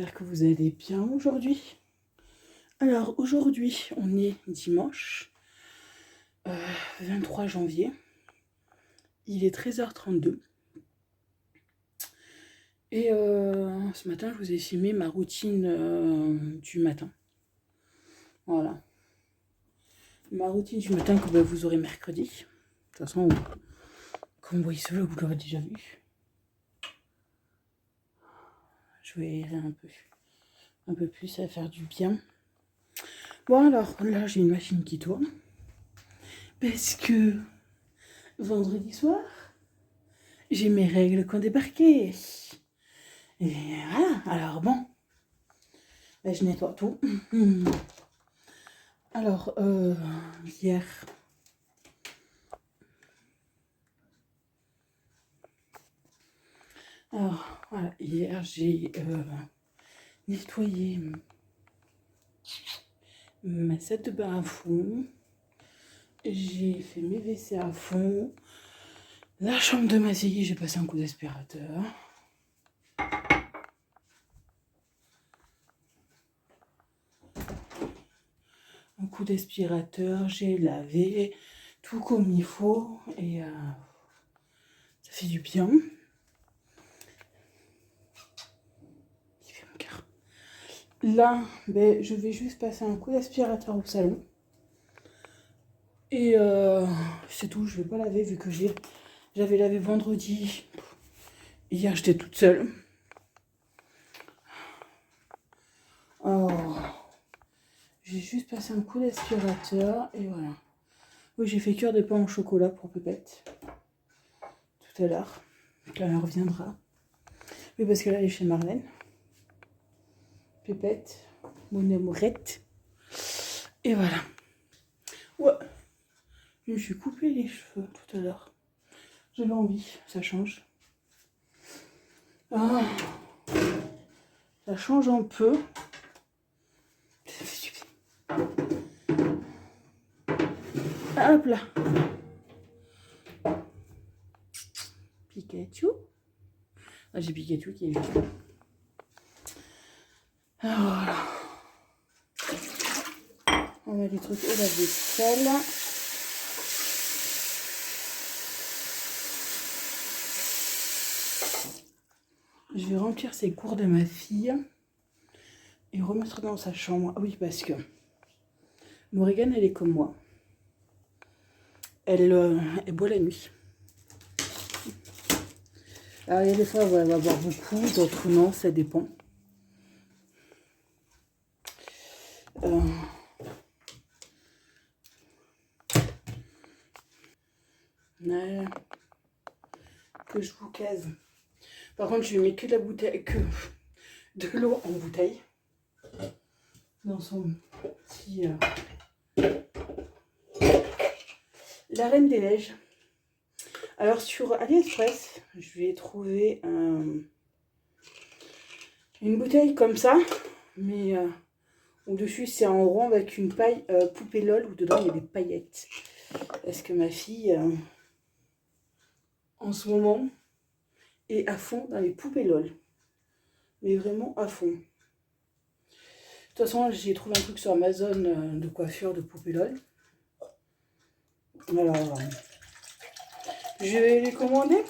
j'espère que vous allez bien aujourd'hui. Alors aujourd'hui, on est dimanche 23 janvier. Il est 13h32. Et ce matin, je vous ai filmé ma routine du matin. Voilà. Ma routine du matin que vous aurez mercredi. De toute façon, comme vous voyez ce vlog, vous l'aurez déjà vu. Je vais aérer un peu plus, ça va faire du bien. Bon alors, là j'ai une machine qui tourne. Parce que vendredi soir, j'ai mes règles qui ont débarqué. Et voilà, alors bon, ben, je nettoie tout. Alors, hier, voilà, hier j'ai nettoyé ma salle de bain à fond. J'ai fait mes WC à fond. La chambre de ma fille, j'ai passé un coup d'aspirateur. Un coup d'aspirateur, j'ai lavé tout comme il faut et ça fait du bien. Il fait mon cœur. Là, ben, je vais juste passer un coup d'aspirateur au salon. Et c'est tout, je vais pas laver vu que j'avais lavé vendredi. Hier, j'étais toute seule. Alors, j'ai juste passé un coup d'aspirateur et voilà. Oui, j'ai fait cuire des pains au chocolat pour Pépette. Tout à l'heure, quand elle reviendra. Oui, parce qu'elle est chez Marlène. Pépette, mon amourette. Et voilà. Ouais. Je me suis coupé les cheveux tout à l'heure. J'avais envie, ça change. Ah, ça change un peu. Ça fait du bien. Hop là. Pikachu. Ah, j'ai Pikachu qui est vite. Alors voilà. On met les trucs au lave-vaisselle. Je vais remplir ces cours de ma fille et remettre dans sa chambre. Ah oui, parce que Morrigan, elle est comme moi. Elle boit la nuit. Alors, il y a des fois où elle va boire beaucoup, d'autres non, ça dépend. Voilà. Que je vous case. Par contre, je mets que de la bouteille, que de l'eau en bouteille. Dans son petit... La Reine des Neiges. Alors, sur AliExpress, je vais trouver une bouteille comme ça, mais au-dessus, c'est en rond avec une paille poupée LOL où dedans, il y a des paillettes. Parce que ma fille, en ce moment, est à fond dans les poupées LOL. Mais vraiment à fond. De toute façon, j'ai trouvé un truc sur Amazon de coiffure de poupée LOL. Alors, je vais les commander.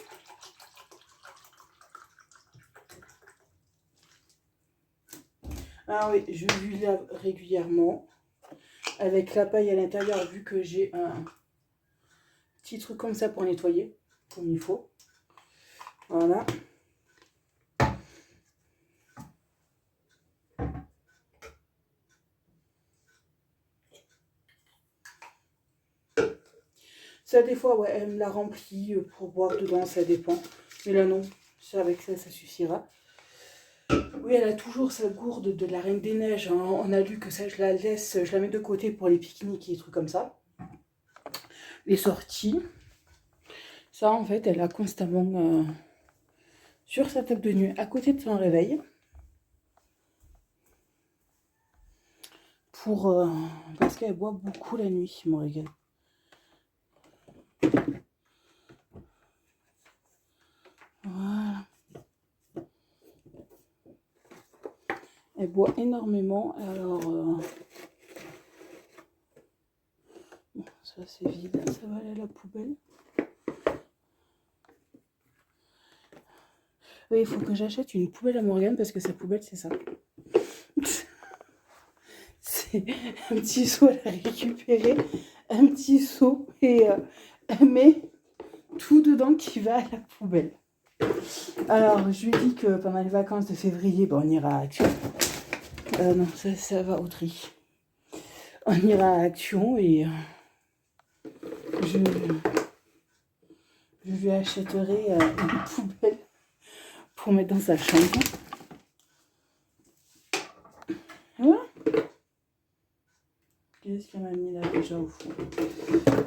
Ah oui, je lui lave régulièrement. Avec la paille à l'intérieur, vu que j'ai un petit truc comme ça pour nettoyer, comme il faut. Voilà. Ça, des fois, ouais, elle me la remplit pour boire dedans, ça dépend. Mais là, non. Ça, avec ça, ça suffira. Oui, elle a toujours sa gourde de la Reine des Neiges. Hein. On a lu que ça, je la laisse, je la mets de côté pour les pique-niques et des trucs comme ça. Les sorties. Ça, en fait, elle a constamment sur sa table de nuit, à côté de son réveil. Parce qu'elle boit beaucoup la nuit, Morrigan. Voilà. Elle boit énormément. Alors, bon, ça c'est vide, ça va aller à la poubelle. Oui, il faut que j'achète une poubelle à Morgane parce que sa poubelle, c'est ça. C'est un petit seau à la récupérer, un petit seau et elle met tout dedans qui va à la poubelle. Alors, je lui ai dit que pendant les vacances de février, on ira à Action. Non, ça va au tri. On ira à Action et je lui achèterai une poubelle pour mettre dans sa chambre. Voilà. Qu'est-ce qu'elle m'a mis là déjà au fond?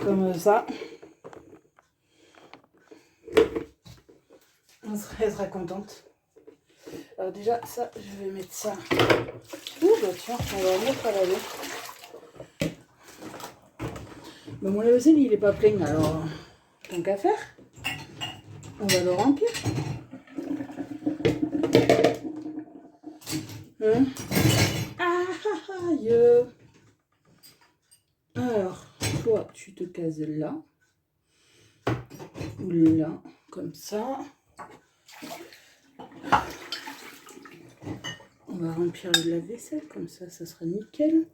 Comme ça. Elle sera contente. Alors déjà, ça, je vais mettre ça. Ouh, bah tiens, on va mettre à laver. Bah, mon lave-vaisselle, il est pas plein, alors tant qu'à faire, on va le remplir. Hein? Aïe. Alors, toi, tu te cases là. Ou là, comme ça. On va remplir le lave-vaisselle, comme ça sera nickel.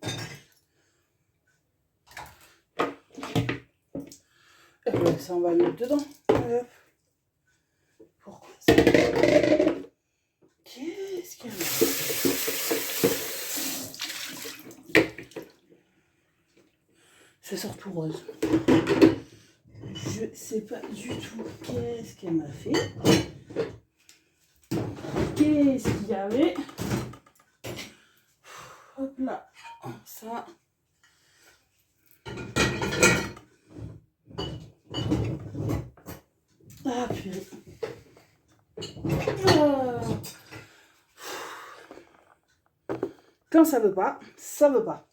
Et voilà, ça, on va le mettre dedans. Voilà. Pourquoi ça? Qu'est-ce qu'il y a? Ça sort tout rose. Je sais pas du tout qu'est-ce qu'elle m'a fait. Qu'est-ce qu'il y avait? Hop là, ça. Ah purée. Ah. Quand ça veut pas, ça veut pas.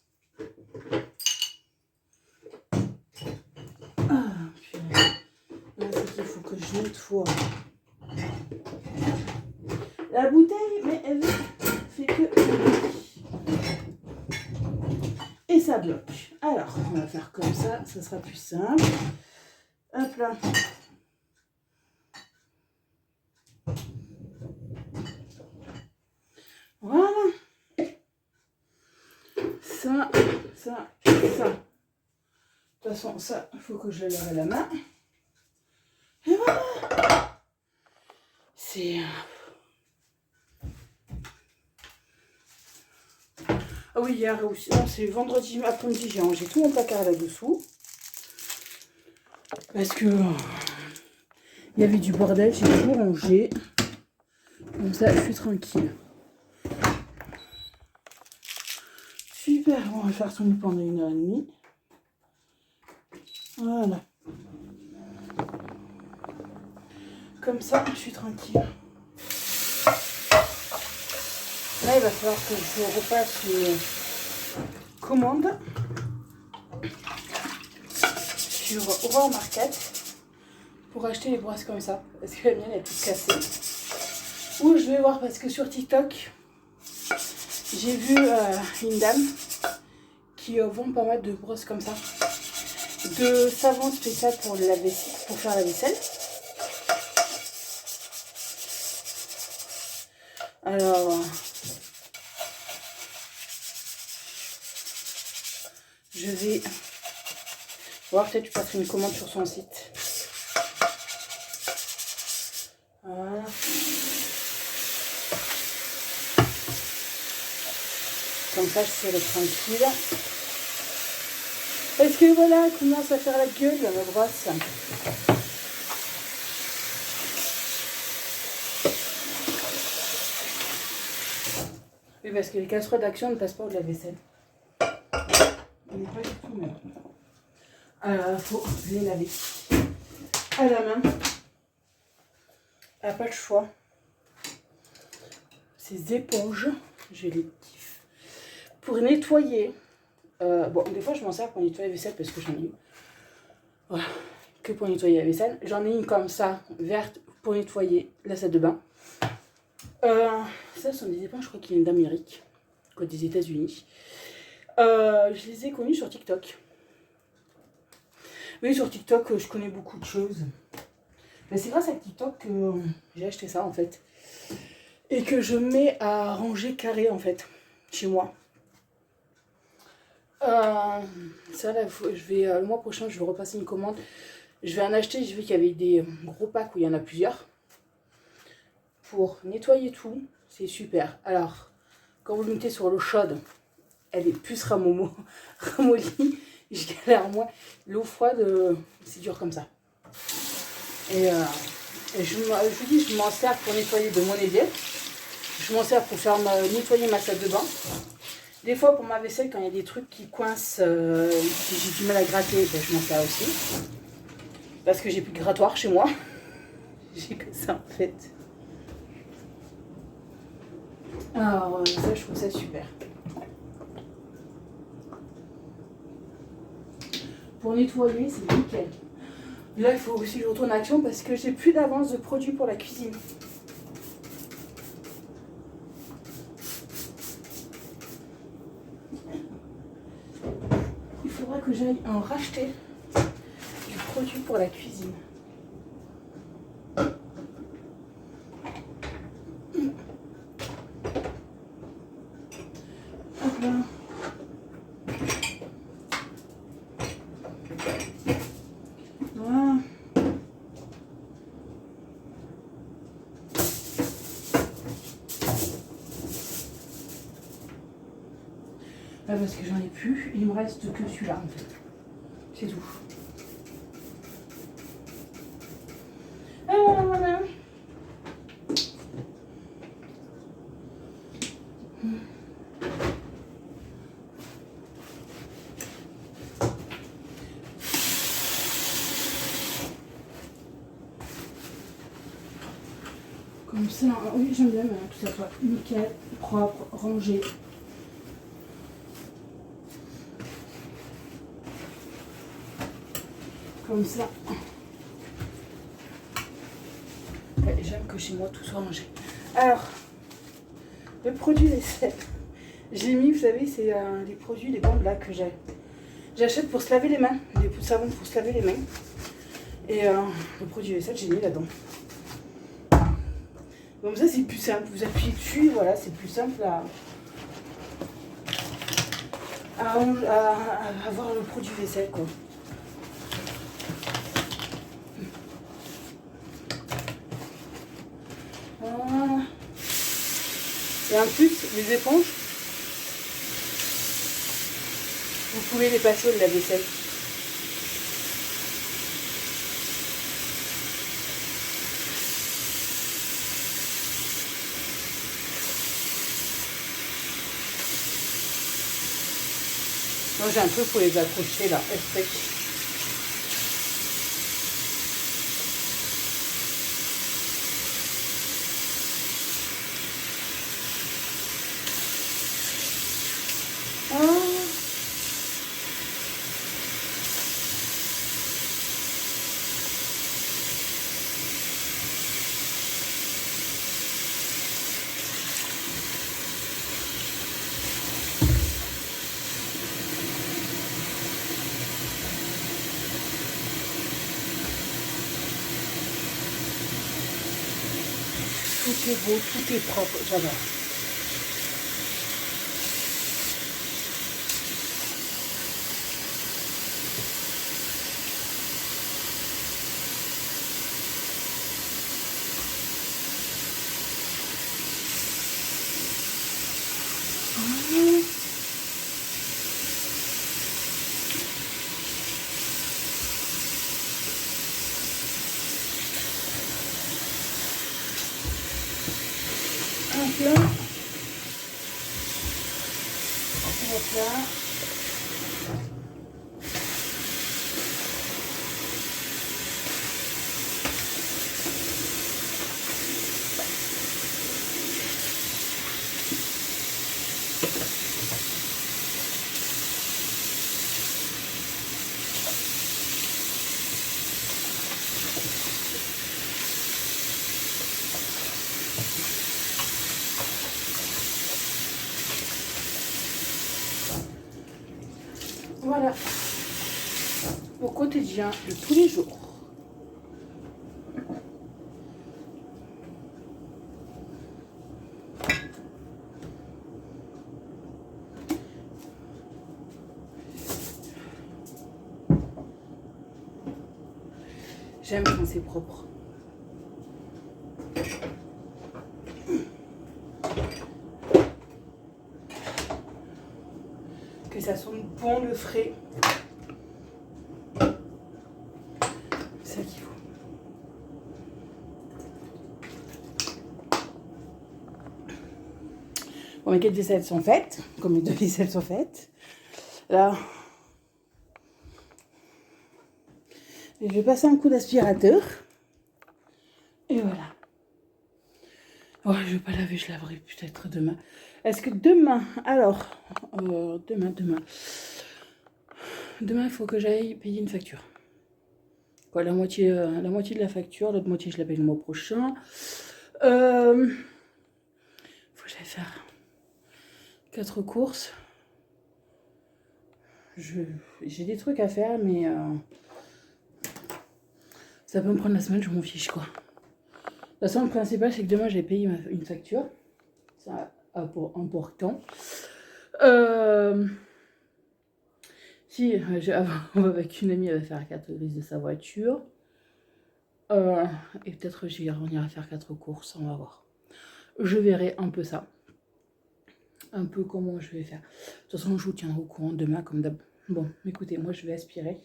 Ah purée. Là, c'est qu'il faut que je nettoie la bouteille, mais elle fait que... Et ça bloque. Alors, on va faire comme ça sera plus simple. Hop là. Voilà. Ça. De toute façon, ça, il faut que je le lave à la main. Et voilà. C'est... Ah oui, hier aussi, non, c'est vendredi après-midi, j'ai rangé tout mon placard là-dessous. Parce que il y avait du bordel, j'ai tout rangé. Comme ça, je suis tranquille. Super, on va faire tourner pendant 1h30. Voilà. Comme ça, je suis tranquille. Là, il va falloir que je repasse une commande sur Aurore Market pour acheter les brosses comme ça. Parce que la mienne est toute cassée. Ou je vais voir parce que sur TikTok, j'ai vu une dame qui vend pas mal de brosses comme ça. De savon spécial pour la vaisselle, pour faire la vaisselle. Alors, je vais voir, peut-être je passerai une commande sur son site. Voilà. Comme ça, je serai tranquille. Parce que voilà, elle commence à faire la gueule, la brosse. Oui, parce que les casseroles d'Action ne passent pas au lave-vaisselle. On n'est pas du tout même. Alors, il faut les laver à la main. Elle n'a pas le choix. Ces éponges, je les kiffe. Pour nettoyer, bon, des fois je m'en sers pour nettoyer la vaisselle parce que j'en ai une. Voilà, que pour nettoyer la vaisselle. J'en ai une comme ça, verte, pour nettoyer la salle de bain. Ça, ce sont des éponges, je crois qu'il y a une d'Amérique. côté des États-Unis. Je les ai connus sur TikTok. Oui, sur TikTok, je connais beaucoup de choses. Mais c'est grâce à TikTok que j'ai acheté ça en fait. Et que je mets à ranger carré en fait, chez moi. Ça là, le mois prochain, je vais repasser une commande. Je vais en acheter, j'ai vu qu'il y avait des gros packs où il y en a plusieurs. Pour nettoyer tout, c'est super. Alors, quand vous le mettez sur l'eau chaude, elle est plus ramollie. Je galère moins. L'eau froide, c'est dur comme ça. Et je vous dis, je m'en sers pour nettoyer de mon évier. Je m'en sers pour faire nettoyer ma salle de bain. Des fois, pour ma vaisselle, quand il y a des trucs qui coincent, si j'ai du mal à gratter, ben, je m'en sers aussi. Parce que j'ai plus de grattoir chez moi. J'ai que ça en fait. Alors, ça, je trouve ça super. Pour nettoyer, c'est nickel. Là, il faut aussi que je retourne à Action parce que j'ai plus d'avance de produits pour la cuisine. Il faudra que j'aille en racheter du produit pour la cuisine. Hop là. Voilà. Là, parce que j'en ai plus, il me reste que celui-là en fait. C'est tout. Voilà. Comme ça, oui j'aime bien que ça soit nickel, propre, rangé. Comme ça. Ouais, j'aime que chez moi tout soit rangé. Alors, le produit vaisselle. J'ai mis, vous savez, c'est les produits, les bandes là que j'achète pour se laver les mains. Des pots de savon pour se laver les mains. Et le produit vaisselle, j'ai mis là-dedans. Comme ça, c'est plus simple. Vous appuyez dessus, voilà, c'est plus simple à avoir le produit vaisselle, quoi. Voilà. Et en plus, les éponges, vous pouvez les passer au lave-vaisselle. Moi j'ai un peu pour les accrocher là, exprès. Ah. Tout est beau, tout est propre, j'adore. Hop là. Hop là. Voilà, au quotidien de tous les jours. J'aime quand c'est propre. Que ça sente bon le frais. C'est ça qu'il faut. Bon, mes 4 vaisselles sont faites, comme mes 2 vaisselles sont faites. Là, je vais passer un coup d'aspirateur. Et voilà. Oh, je vais pas laver, je laverai peut-être demain. Est-ce que demain, alors, demain, il faut que j'aille payer une facture. Quoi, la moitié de la facture, l'autre moitié, je la paye le mois prochain. Faut que j'aille faire 4 courses. J'ai des trucs à faire, mais ça peut me prendre la semaine, je m'en fiche, quoi. La raison principale, c'est que demain, j'ai payé une facture. C'est important. Si, on va avec une amie, elle va faire 4 listes de sa voiture. Et peut-être on ira faire 4 courses, on va voir. Je verrai un peu ça. Un peu comment je vais faire. De toute façon, je vous tiendrai au courant demain, comme d'hab. Bon, écoutez, moi, je vais aspirer.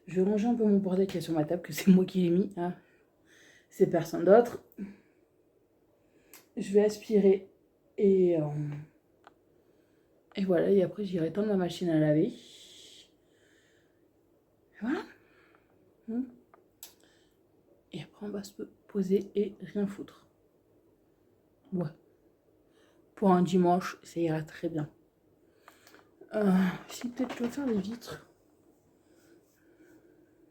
Je vais ranger un peu mon bordel qui est sur ma table, que c'est moi qui l'ai mis. Hein. C'est personne d'autre. Je vais aspirer et voilà. Et après, j'irai tendre ma machine à laver. Voilà. Et après, on va se poser et rien foutre. Ouais. Pour un dimanche, ça ira très bien. Si, peut-être je vais faire les vitres.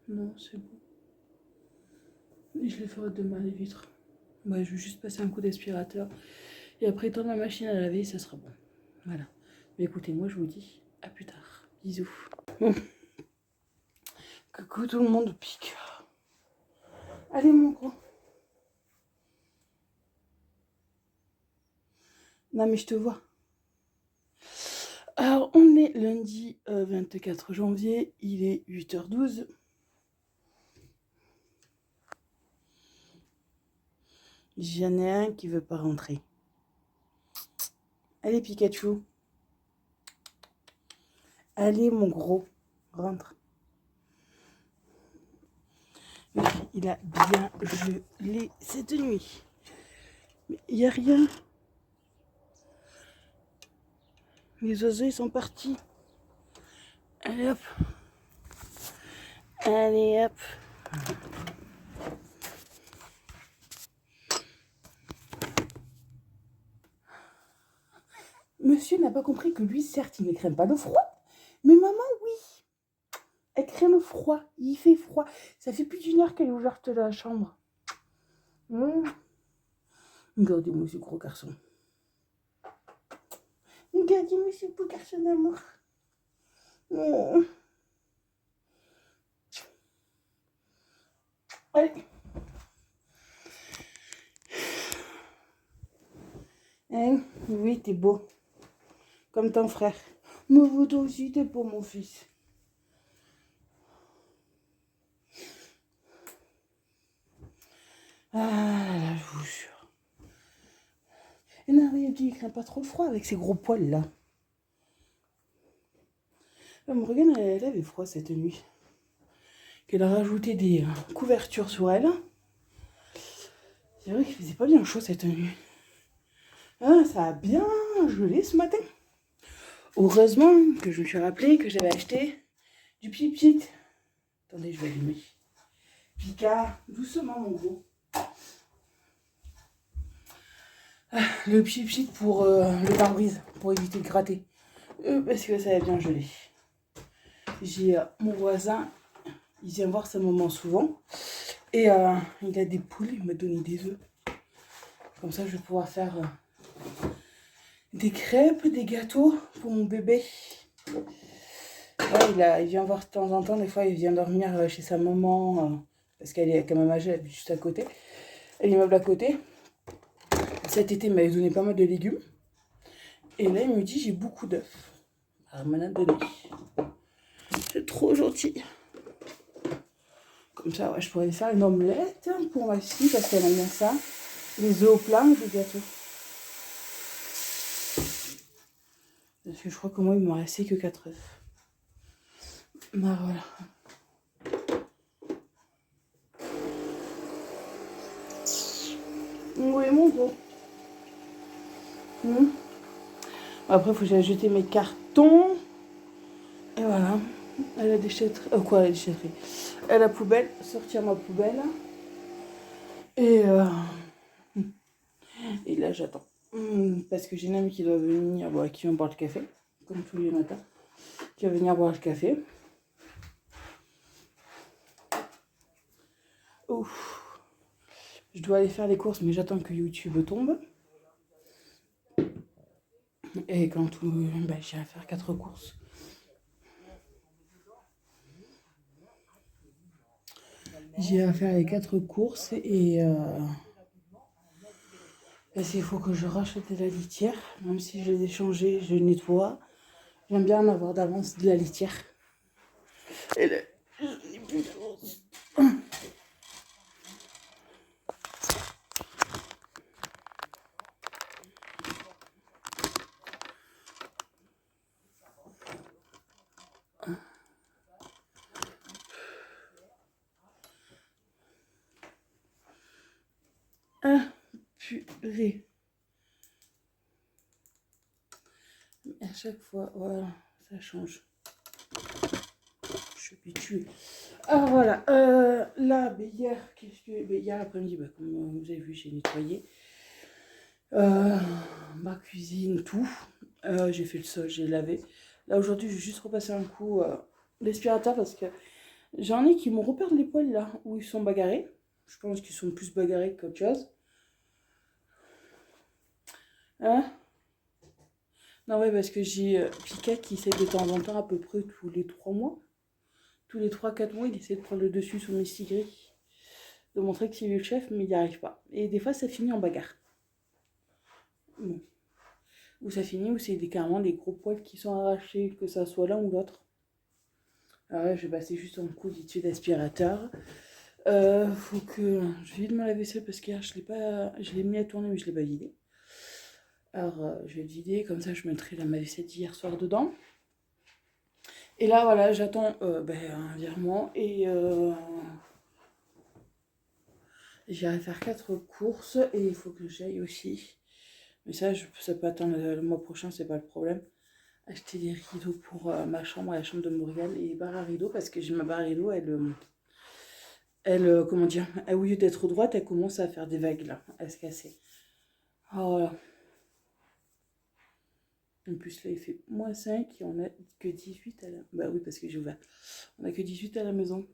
Non, c'est bon. Et je les ferai demain, les vitres. Ouais, je vais juste passer un coup d'aspirateur. Et après, tendre la machine à laver, ça sera bon. Voilà. Mais écoutez, moi, je vous dis à plus tard. Bisous. Bon. Coucou tout le monde, pique. Allez, mon gros. Non, mais je te vois. Alors, on est lundi 24 janvier. Il est 8h12. J'en ai un qui veut pas rentrer. Allez, Pikachu. Allez, mon gros. Rentre. Il a bien gelé cette nuit. Mais il n'y a rien. Les oiseaux, ils sont partis. Allez, hop. Allez, hop. Monsieur n'a pas compris que lui, certes, il ne craint pas le froid. Mais maman, oui. Elle craint le froid. Il fait froid. Ça fait plus d'une heure qu'elle est ouverte la chambre. Regardez-moi ce gros garçon. Regardez-moi ce beau garçon d'amour. Allez. Hein? Oui, t'es beau. Comme ton frère. Mais vous toi aussi, t'es beau, mon fils. Ah là, je vous jure. Et non, mais il craint pas trop le froid avec ses gros poils là. Morgane, elle avait froid cette nuit. Qu'elle a rajouté des couvertures sur elle. C'est vrai qu'il faisait pas bien chaud cette nuit. Ah, ça a bien gelé ce matin. Heureusement que je me suis rappelé que j'avais acheté du pipit. Attendez, je vais allumer. Pika, doucement mon gros. Le pipit pour le pare-brise, pour éviter de gratter. Parce que ça a bien gelé. J'ai mon voisin, il vient voir sa maman souvent. Et il a des poules, il m'a donné des œufs. Comme ça, je vais pouvoir faire des crêpes, des gâteaux pour mon bébé. Ouais, il vient voir de temps en temps. Des fois, il vient dormir chez sa maman, parce qu'elle est quand même âgée, elle habite juste à côté. Et l'immeuble à côté. Cet été, il m'avait donné pas mal de légumes. Et là, il me dit, j'ai beaucoup d'œufs. Alors, il m'en a donné. C'est trop gentil. Comme ça, ouais, je pourrais faire une omelette pour ma fille, parce qu'elle aime bien ça. Les œufs au plat, des gâteaux. Parce que je crois que moi, il m'en restait que 4 œufs. Bah voilà. Oui, mon gros. Après, il faut que j'aille jeter mes cartons. Et voilà. À la déchetterie. Quoi, à la déchetterie? À la poubelle. Sortir ma poubelle. Et, et là, j'attends. Parce que j'ai une amie qui doit venir, bon, qui vient boire le café, comme tous les matins. Qui va venir boire le café. Ouf. Je dois aller faire les courses, mais j'attends que YouTube tombe. Et quand tout. Bah, j'irai faire 4 courses. J'irai faire les 4 courses et. Parce qu'il faut que je rachète la litière. Même si je les ai changées, je nettoie. J'aime bien en avoir d'avance de la litière. Et là, je n'ai plus d'avance. Ah, purée. À chaque fois, voilà, ça change. Je suis habituée. Alors voilà, là, hier, hier après-midi, comme vous avez vu, j'ai nettoyé ma cuisine, tout. J'ai fait le sol, j'ai lavé. Là, aujourd'hui, je vais juste repasser un coup l'aspirateur parce que j'en ai qui m'ont reperdre les poils là, où ils sont bagarrés. Je pense qu'ils sont plus bagarrés qu'autre chose. Hein? Non, ouais, parce que j'ai Pika qui essaie de temps en temps, à peu près tous les 3 mois. Tous les 3-4 mois, il essaie de prendre le dessus sur mes tigrés. De montrer que c'est lui le chef, mais il n'y arrive pas. Et des fois, ça finit en bagarre. Bon. Ou ça finit, ou c'est carrément des gros poils qui sont arrachés, que ça soit l'un ou l'autre. Alors là, je vais passer juste un coup d'étui d'aspirateur. Faut que je vide ma lave-vaisselle parce qu'hier, je l'ai mis à tourner, mais je ne l'ai pas vidé. Alors, je vais le vider, comme ça, je mettrai la vaisselle d'hier soir dedans. Et là, voilà, j'attends un virement et j'irai faire 4 courses et il faut que j'aille aussi. Mais ça peut attendre le mois prochain, c'est pas le problème. Acheter des rideaux pour ma chambre et la chambre de Morgane et des barres à rideaux parce que j'ai ma barre à rideaux, comment dire, au lieu d'être droite, elle commence à faire des vagues là, à se casser. Oh, voilà. En plus là, il fait -5 et on a que 18 à la... Bah oui, parce que j'ai ouvert. On a que 18 à la maison.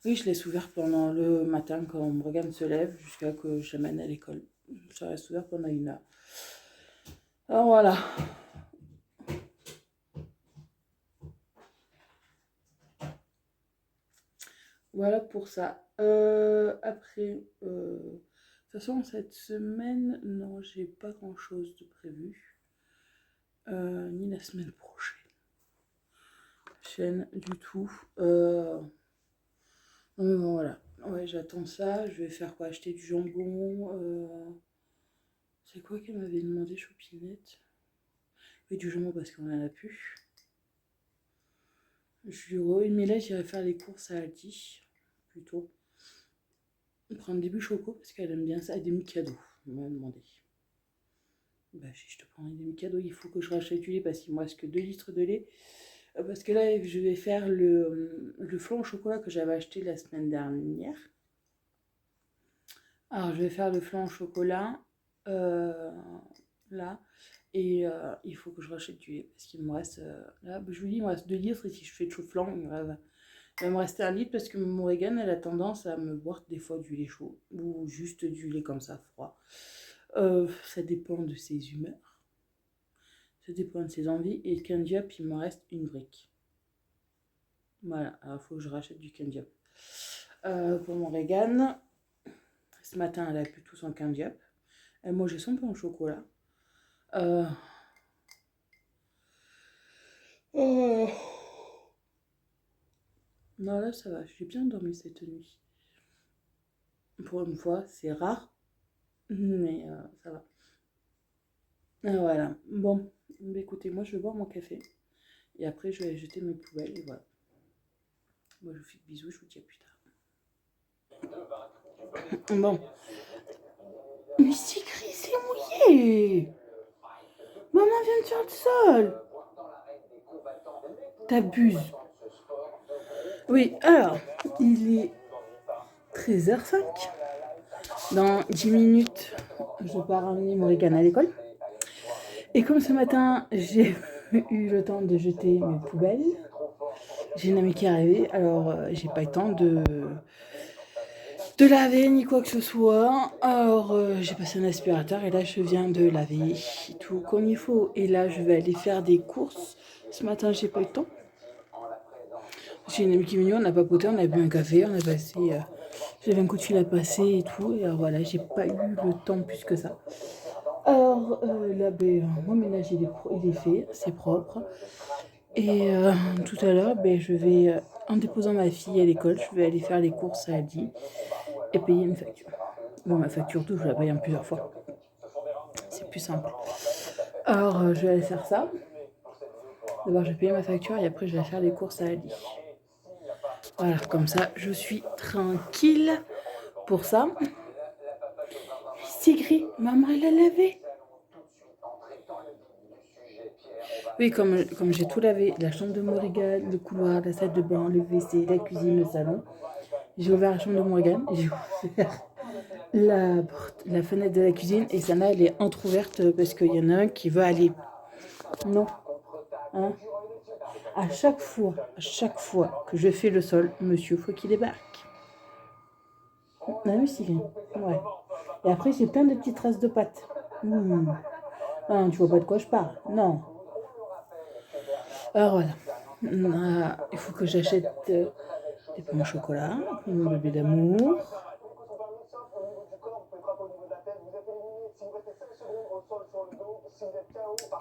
Oui, je laisse ouvert pendant le matin quand Morgane se lève jusqu'à que je l'amène à l'école. Ça reste ouvert pendant 1 heure. Alors voilà. Voilà pour ça. Après, de toute façon, cette semaine, non, j'ai pas grand chose de prévu. Ni la semaine prochaine du tout. Non, mais bon, voilà. Ouais, j'attends ça. Je vais faire quoi? Acheter du jambon. C'est quoi qu'elle m'avait demandé, Chopinette? Oui, du jambon parce qu'on en a plus. Mais là, j'irai faire les courses à Aldi, plutôt. Prendre des bûches au choco parce qu'elle aime bien ça. Et des Mikado, on m'a demandé. Bah, si je te prends des Mikado, il faut que je rachète du lait parce qu'il me reste que 2 litres de lait. Parce que là, je vais faire le flan au chocolat que j'avais acheté la semaine dernière. Alors, je vais faire le flan au chocolat, là. Et il faut que je rachète du lait parce qu'il me reste, là, je vous dis, il me reste 2 litres. Et si je fais de chaud flan, il va me rester 1 litre parce que Morgane, elle a tendance à me boire des fois du lait chaud ou juste du lait comme ça, froid. Ça dépend de ses humeurs, ça dépend de ses envies. Et Candy Up, il me reste 1 brique. Voilà, alors il faut que je rachète du candy up. Pour mon Regan, ce matin, elle a pu tout son candy up. Elle mangeait son pain au chocolat. Oh. Non, là, ça va. J'ai bien dormi cette nuit. Pour une fois, c'est rare. Mais ça va. Voilà. Bon, écoutez, moi, je vais boire mon café. Et après, je vais jeter mes poubelles. Et voilà. Moi, je vous fais de bisous. Je vous dis à plus tard. Bon. Mais c'est gris, c'est mouillé. Maman vient de faire le sol. T'abuses. Oui, alors, il est 13h05. Dans 10 minutes, je pars emmener mon Regan à l'école. Et comme ce matin, j'ai eu le temps de jeter mes poubelles, j'ai une amie qui est arrivée, alors j'ai pas eu le temps de laver ni quoi que ce soit. Alors j'ai passé un aspirateur et là je viens de laver tout comme il faut. Et là je vais aller faire des courses. Ce matin j'ai pas eu le temps. J'ai une amie qui est venue, on a papoté, on a bu un café, on a passé... j'avais un coup de fil à passer et tout. Et alors voilà, j'ai pas eu le temps plus que ça. Alors là, mon ménage il est fait, c'est propre. Et tout à l'heure, je vais, en déposant ma fille à l'école, je vais aller faire les courses à Aldi et payer une facture. Bon, ma facture tout, je la paye en plusieurs fois. C'est plus simple. Alors, je vais aller faire ça. D'abord, je vais payer ma facture et après, je vais faire les courses à Aldi. Voilà, comme ça, je suis tranquille pour ça. C'est gris, maman, elle a lavé. Oui, comme j'ai tout lavé, la chambre de Morrigan, le couloir, la salle de bain, le WC, la cuisine, le salon. J'ai ouvert la chambre de Morrigan, j'ai ouvert la fenêtre de la cuisine et celle-là, elle est entrouverte parce qu'il y en a un qui veut aller. Non. Hein? À chaque fois que je fais le sol, monsieur, faut qu'il débarque. Ah oui, c'est bien. Ouais. Et après, j'ai plein de petites traces de pâtes. Ah, tu vois pas de quoi je parle? Non. Alors voilà. Il faut que j'achète des pains au chocolat pour mon bébé d'amour.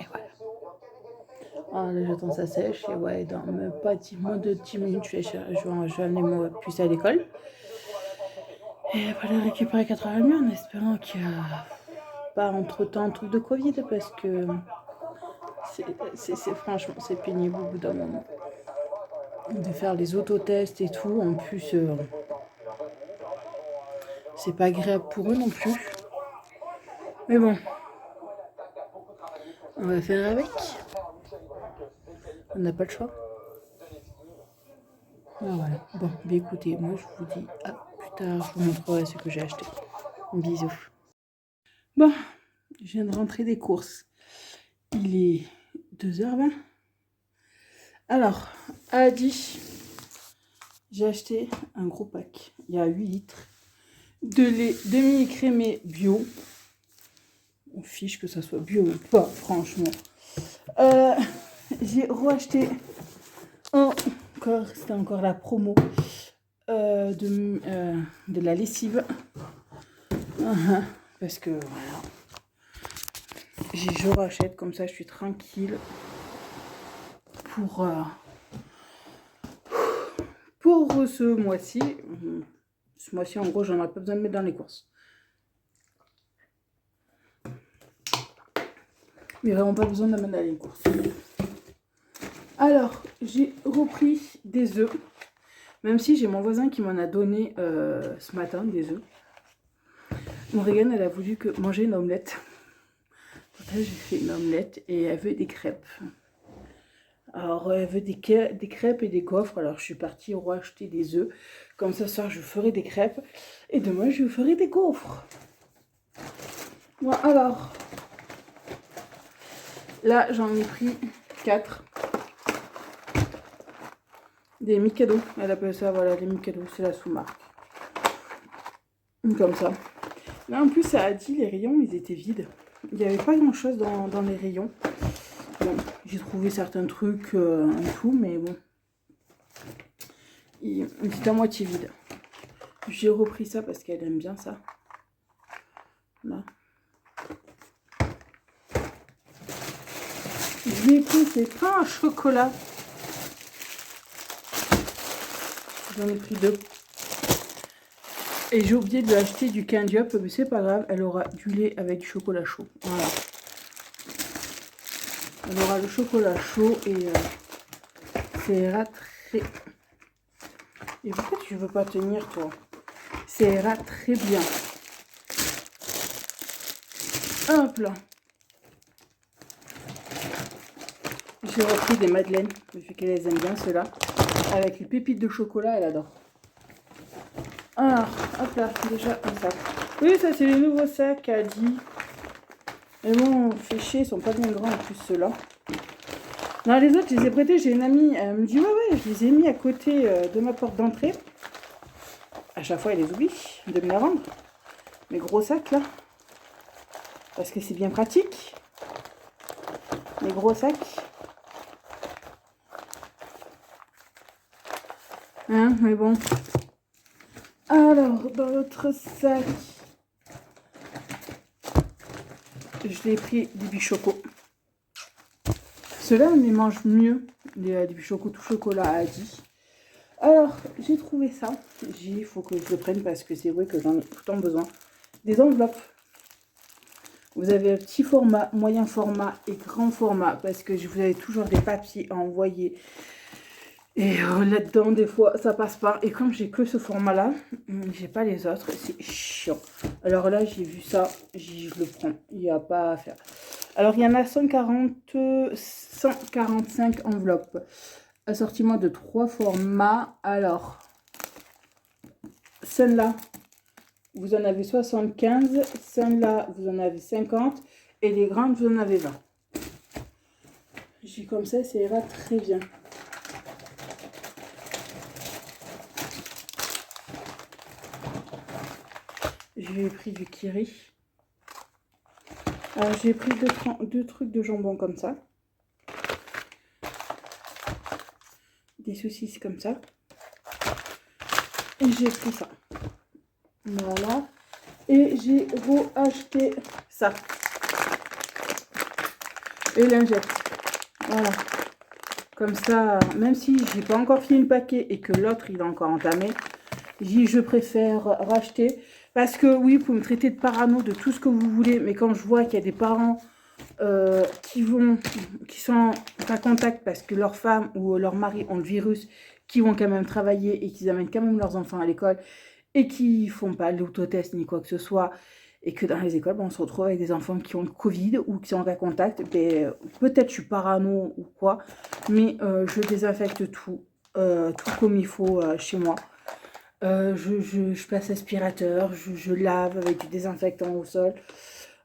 Et voilà. Alors là, j'attends ça sèche. Et ouais, dans même pas 10 moins de 10 minutes, je vais amener mon puce à l'école. Et après, la récupérer à 4h30 en espérant qu'il n'y a pas entre-temps un truc de Covid parce que franchement, c'est pénible au bout d'un moment de faire les autotests et tout. En plus, c'est pas agréable pour eux non plus. Mais bon, on va faire avec. On n'a pas le choix. Ah, voilà. Bon, écoutez, moi je vous dis à plus tard. Je vous montrerai ce que j'ai acheté. Bisous. Bon, je viens de rentrer des courses. Il est 2h20. Alors, à Aldi, j'ai acheté un gros pack. Il y a 8 litres de lait demi-écrémé bio. On fiche que ça soit bio ou pas, franchement. J'ai reacheté c'était encore la promo de la lessive. Parce que voilà. Je rachète comme ça, je suis tranquille pour ce mois-ci. Ce mois-ci, en gros, j'en ai pas besoin de mettre dans les courses. Mais vraiment pas besoin de la mettre dans les courses. Alors, j'ai repris des œufs. Même si j'ai mon voisin qui m'en a donné ce matin des œufs. Mon Regan, elle a voulu manger une omelette. Donc là, j'ai fait une omelette et elle veut des crêpes. Alors, elle veut des crêpes et des gaufres. Alors, je suis partie racheter des œufs. Comme ça, ce soir, je ferai des crêpes. Et demain, je ferai des gaufres. Bon, alors, là, j'en ai pris 4. Des Mikado. Elle appelle ça, voilà, les Mikado. C'est la sous-marque. Comme ça. Là, en plus, ça a dit, les rayons, ils étaient vides. Il n'y avait pas grand-chose dans les rayons. Bon, j'ai trouvé certains trucs et tout, mais bon. il est à moitié vide. J'ai repris ça parce qu'elle aime bien ça. Là. Je lui ai pris ces pains à chocolat. J'en ai pris 2. Et j'ai oublié de lui acheter du Candy Up, mais c'est pas grave, elle aura du lait avec du chocolat chaud. Voilà. Elle aura le chocolat chaud et ça ira très... Et pourquoi tu veux pas tenir, toi? Ça ira très bien. Hop là. J'ai repris des madeleines, vu qu'elle aime bien ceux-là. Avec les pépites de chocolat, elle adore. Alors, hop là, déjà un sac. Oui, ça c'est les nouveaux sacs, a dit. Mais bon, fait chier, ils sont pas bien grands en plus ceux-là. Non, les autres, je les ai prêtés, j'ai une amie, elle me dit ouais, je les ai mis à côté de ma porte d'entrée. À chaque fois, elle les oublie de me les rendre. Mes gros sacs là. Parce que c'est bien pratique. Les gros sacs. Hein, mais bon. Alors, dans l'autre sac, je l'ai pris des bichocos. Ceux-là, on les mange mieux. Des bichocos tout chocolat à Adi. Alors, j'ai trouvé ça. Il faut que je le prenne parce que c'est vrai que j'en ai tout le temps besoin. Des enveloppes. Vous avez un petit format, moyen format et grand format parce que vous avez toujours des papiers à envoyer. Et là-dedans, des fois, ça passe pas. Et comme j'ai que ce format-là, j'ai pas les autres. C'est chiant. Alors là, j'ai vu ça, je le prends. Il n'y a pas à faire. Alors, il y en a 145 enveloppes. Assortiment de 3 formats. Alors, celle-là, vous en avez 75. Celle-là, vous en avez 50. Et les grandes, vous en avez 20. J'ai comme ça ira très bien. J'ai pris du kiri. J'ai pris deux trucs de jambon comme ça. Des saucisses comme ça. Et j'ai pris ça. Voilà. Et j'ai acheté ça. Et lingettes. Voilà. Comme ça, même si j'ai pas encore fini le paquet et que l'autre il est encore entamé, je préfère racheter. Parce que oui, vous pouvez me traiter de parano, de tout ce que vous voulez, mais quand je vois qu'il y a des parents qui sont en contact parce que leur femme ou leur mari ont le virus, qui vont quand même travailler et qui amènent quand même leurs enfants à l'école et qui font pas l'autotest ni quoi que ce soit, et que dans les écoles, on se retrouve avec des enfants qui ont le Covid ou qui sont en contact, peut-être je suis parano ou quoi, mais je désinfecte tout comme il faut chez moi. Je passe aspirateur, je lave avec du désinfectant au sol.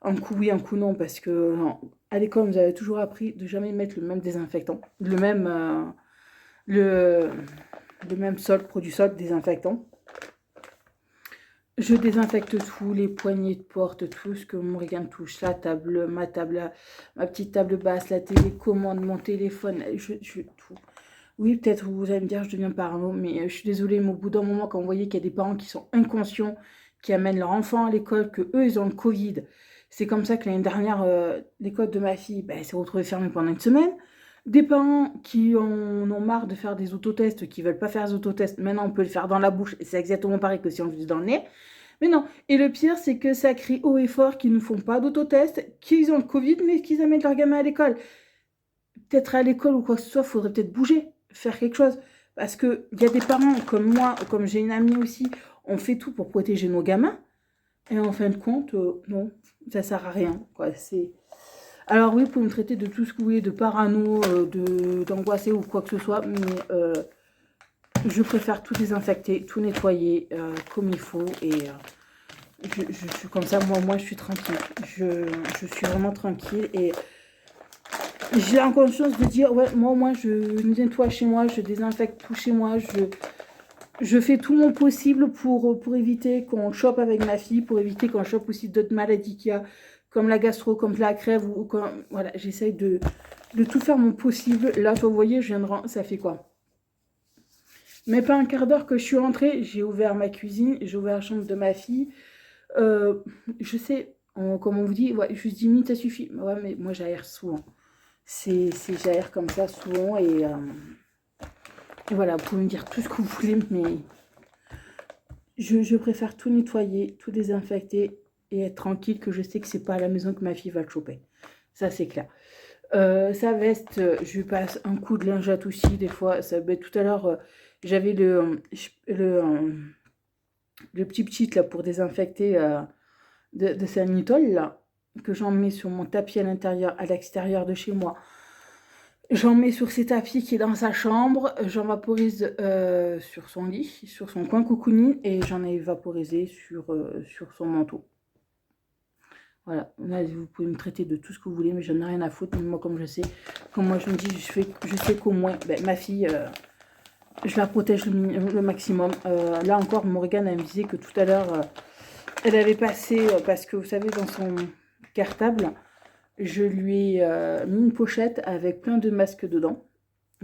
Un coup oui, un coup non, parce que à l'école, vous avez toujours appris de jamais mettre le même désinfectant, le même sol, produit sol désinfectant. Je désinfecte tout, les poignées de porte, tout ce que mon Morgane touche, la table, ma petite table basse, la télécommande, mon téléphone, je tout. Oui, peut-être vous allez me dire je deviens parano, mais je suis désolée, mais au bout d'un moment, quand vous voyez qu'il y a des parents qui sont inconscients, qui amènent leur enfant à l'école, que eux ils ont le Covid, c'est comme ça que l'année dernière, l'école de ma fille s'est retrouvée fermée pendant une semaine. Des parents qui en ont marre de faire des autotests, qui veulent pas faire des autotests, maintenant on peut le faire dans la bouche, c'est exactement pareil que si on le faisait dans le nez. Mais non, et le pire, c'est que ça crie haut et fort qu'ils ne font pas d'autotest, qu'ils ont le Covid, mais qu'ils amènent leur gamin à l'école. Peut-être à l'école ou quoi que ce soit, il faudrait peut-être bouger, faire quelque chose. Parce qu'il y a des parents comme moi, comme j'ai une amie aussi, on fait tout pour protéger nos gamins. Et en fin de compte, non, ça sert à rien, quoi. Alors oui, vous pouvez me traiter de tout ce que vous voulez, de parano, d'angoissé ou quoi que ce soit, mais je préfère tout désinfecter, tout nettoyer comme il faut. Et je suis comme ça, moi je suis tranquille. Je suis vraiment tranquille et j'ai la conscience de dire, ouais, moi je nettoie chez moi, je désinfecte tout chez moi, je fais tout mon possible pour éviter qu'on chope avec ma fille, pour éviter qu'on chope aussi d'autres maladies qu'il y a, comme la gastro, comme la crève, ou comme, voilà, j'essaye de tout faire mon possible. Là, vous voyez, ça fait quoi? Mais pas un quart d'heure que je suis rentrée, j'ai ouvert ma cuisine, j'ai ouvert la chambre de ma fille. Je sais, comme on vous dit, ouais, juste 10 minutes, ça suffit. Ouais, mais moi, j'aère souvent. J'aère comme ça souvent et voilà, vous pouvez me dire tout ce que vous voulez, mais je préfère tout nettoyer, tout désinfecter et être tranquille que je sais que c'est pas à la maison que ma fille va le choper. Ça, c'est clair. Sa veste, je lui passe un coup de lingette aussi, des fois. Ça, ben, tout à l'heure, j'avais le petit là pour désinfecter de sa Nitol, là, que j'en mets sur mon tapis à l'extérieur de chez moi. J'en mets sur ses tapis qui est dans sa chambre, j'en vaporise sur son lit, sur son coin cocooning, et j'en ai vaporisé sur son manteau. Voilà, là, vous pouvez me traiter de tout ce que vous voulez, mais j'en ai rien à foutre. Mais moi, comme je sais, comme moi je me dis, je sais qu'au moins, ben, ma fille, je la protège le maximum. Là encore, Morgane, elle me disait que tout à l'heure, elle avait passé, parce que vous savez, dans son cartable, je lui ai mis une pochette avec plein de masques dedans.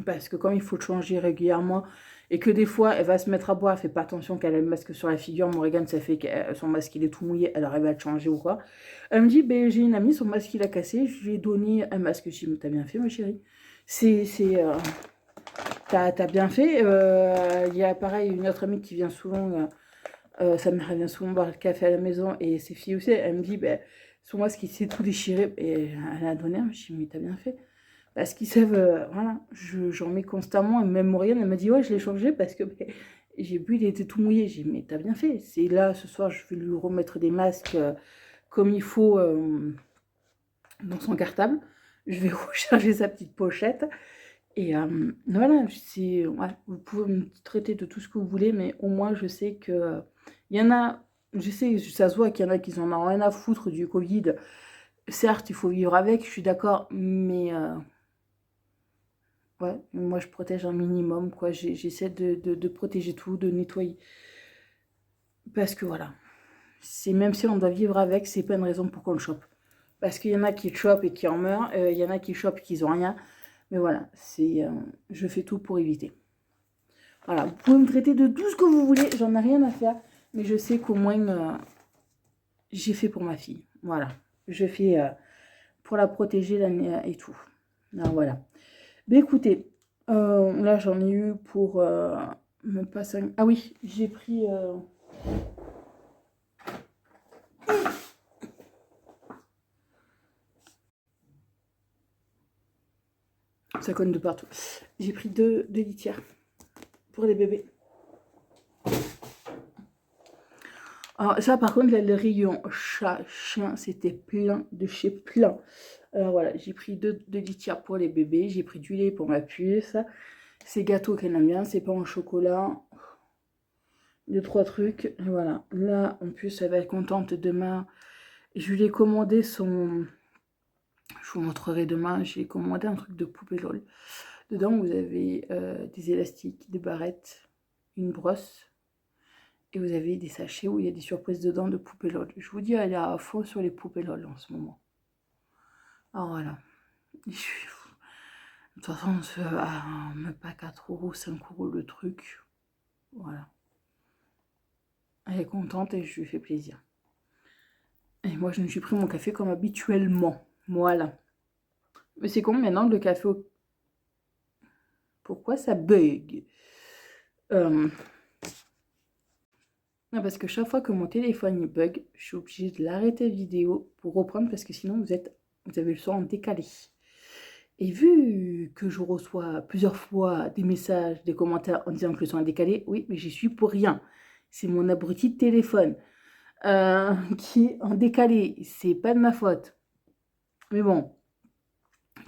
Parce que comme il faut le changer régulièrement, et que des fois, elle va se mettre à boire, elle fait pas attention qu'elle a le masque sur la figure. Morgane, ça fait que son masque, il est tout mouillé, elle arrive à le changer ou quoi. Elle me dit, ben, j'ai une amie, son masque, il a cassé, je lui ai donné un masque. Je dis, t'as bien fait, ma chérie. T'as bien fait. Il y a pareil, une autre amie qui vient souvent, sa mère, elle vient souvent boire le café à la maison, et ses filles aussi, elle me dit, ben, son masque, il s'est tout déchiré, et elle a donné un. Je dis, mais t'as bien fait. Parce qu'ils savent, voilà, j'en mets constamment. Et même Maurienne, elle m'a dit, ouais, je l'ai changé parce que ben, j'ai bu, il était tout mouillé. J'ai dit, mais t'as bien fait. C'est là, ce soir, je vais lui remettre des masques comme il faut dans son cartable. Je vais recharger sa petite pochette. Et voilà, ouais, vous pouvez me traiter de tout ce que vous voulez, mais au moins, je sais que il y en a, je sais, ça se voit qu'il y en a qui en ont rien à foutre du Covid. Certes, il faut vivre avec, je suis d'accord, mais ouais, moi je protège un minimum, quoi. J'essaie de protéger tout, de nettoyer. Parce que voilà, c'est même si on doit vivre avec, c'est pas une raison pour qu'on le chope. Parce qu'il y en a qui le chopent et qui en meurent, il y en a qui chopent et qui n'ont rien. Mais voilà, je fais tout pour éviter. Voilà, vous pouvez me traiter de tout ce que vous voulez, j'en ai rien à faire. Mais je sais qu'au moins, j'ai fait pour ma fille. Voilà, je fais pour la protéger et tout. Alors voilà. Ben écoutez, là j'en ai eu pour même pas 5. Ah oui, j'ai pris. Ça cogne de partout. J'ai pris deux litières pour les bébés. Alors ça par contre, là, le rayon chat, chien, c'était plein de chez plein. Alors voilà, j'ai pris deux litières pour les bébés. J'ai pris du lait pour ma puce. Ces gâteaux qu'elle aime bien, c'est pas en chocolat. 2-3 trucs. Et voilà. Là, en plus, elle va être contente demain. Je lui ai commandé son... Je vous montrerai demain. J'ai commandé un truc de poupée LOL. Dedans, vous avez des élastiques, des barrettes, une brosse. Et vous avez des sachets où il y a des surprises dedans de poupée LOL. Je vous dis, elle est à fond sur les poupées LOL en ce moment. Alors voilà. De toute façon, même pas 4 €, 5 € le truc. Voilà. Elle est contente et je lui fais plaisir. Et moi, je me suis pris mon café comme habituellement. Voilà. Mais c'est con maintenant le café au... Pourquoi ça bug Non, parce que chaque fois que mon téléphone il bug, je suis obligée de l'arrêter vidéo pour reprendre parce que sinon vous avez le son en décalé. Et vu que je reçois plusieurs fois des messages, des commentaires en disant que le son est décalé, oui, mais j'y suis pour rien. C'est mon abruti de téléphone qui est en décalé. C'est pas de ma faute. Mais bon,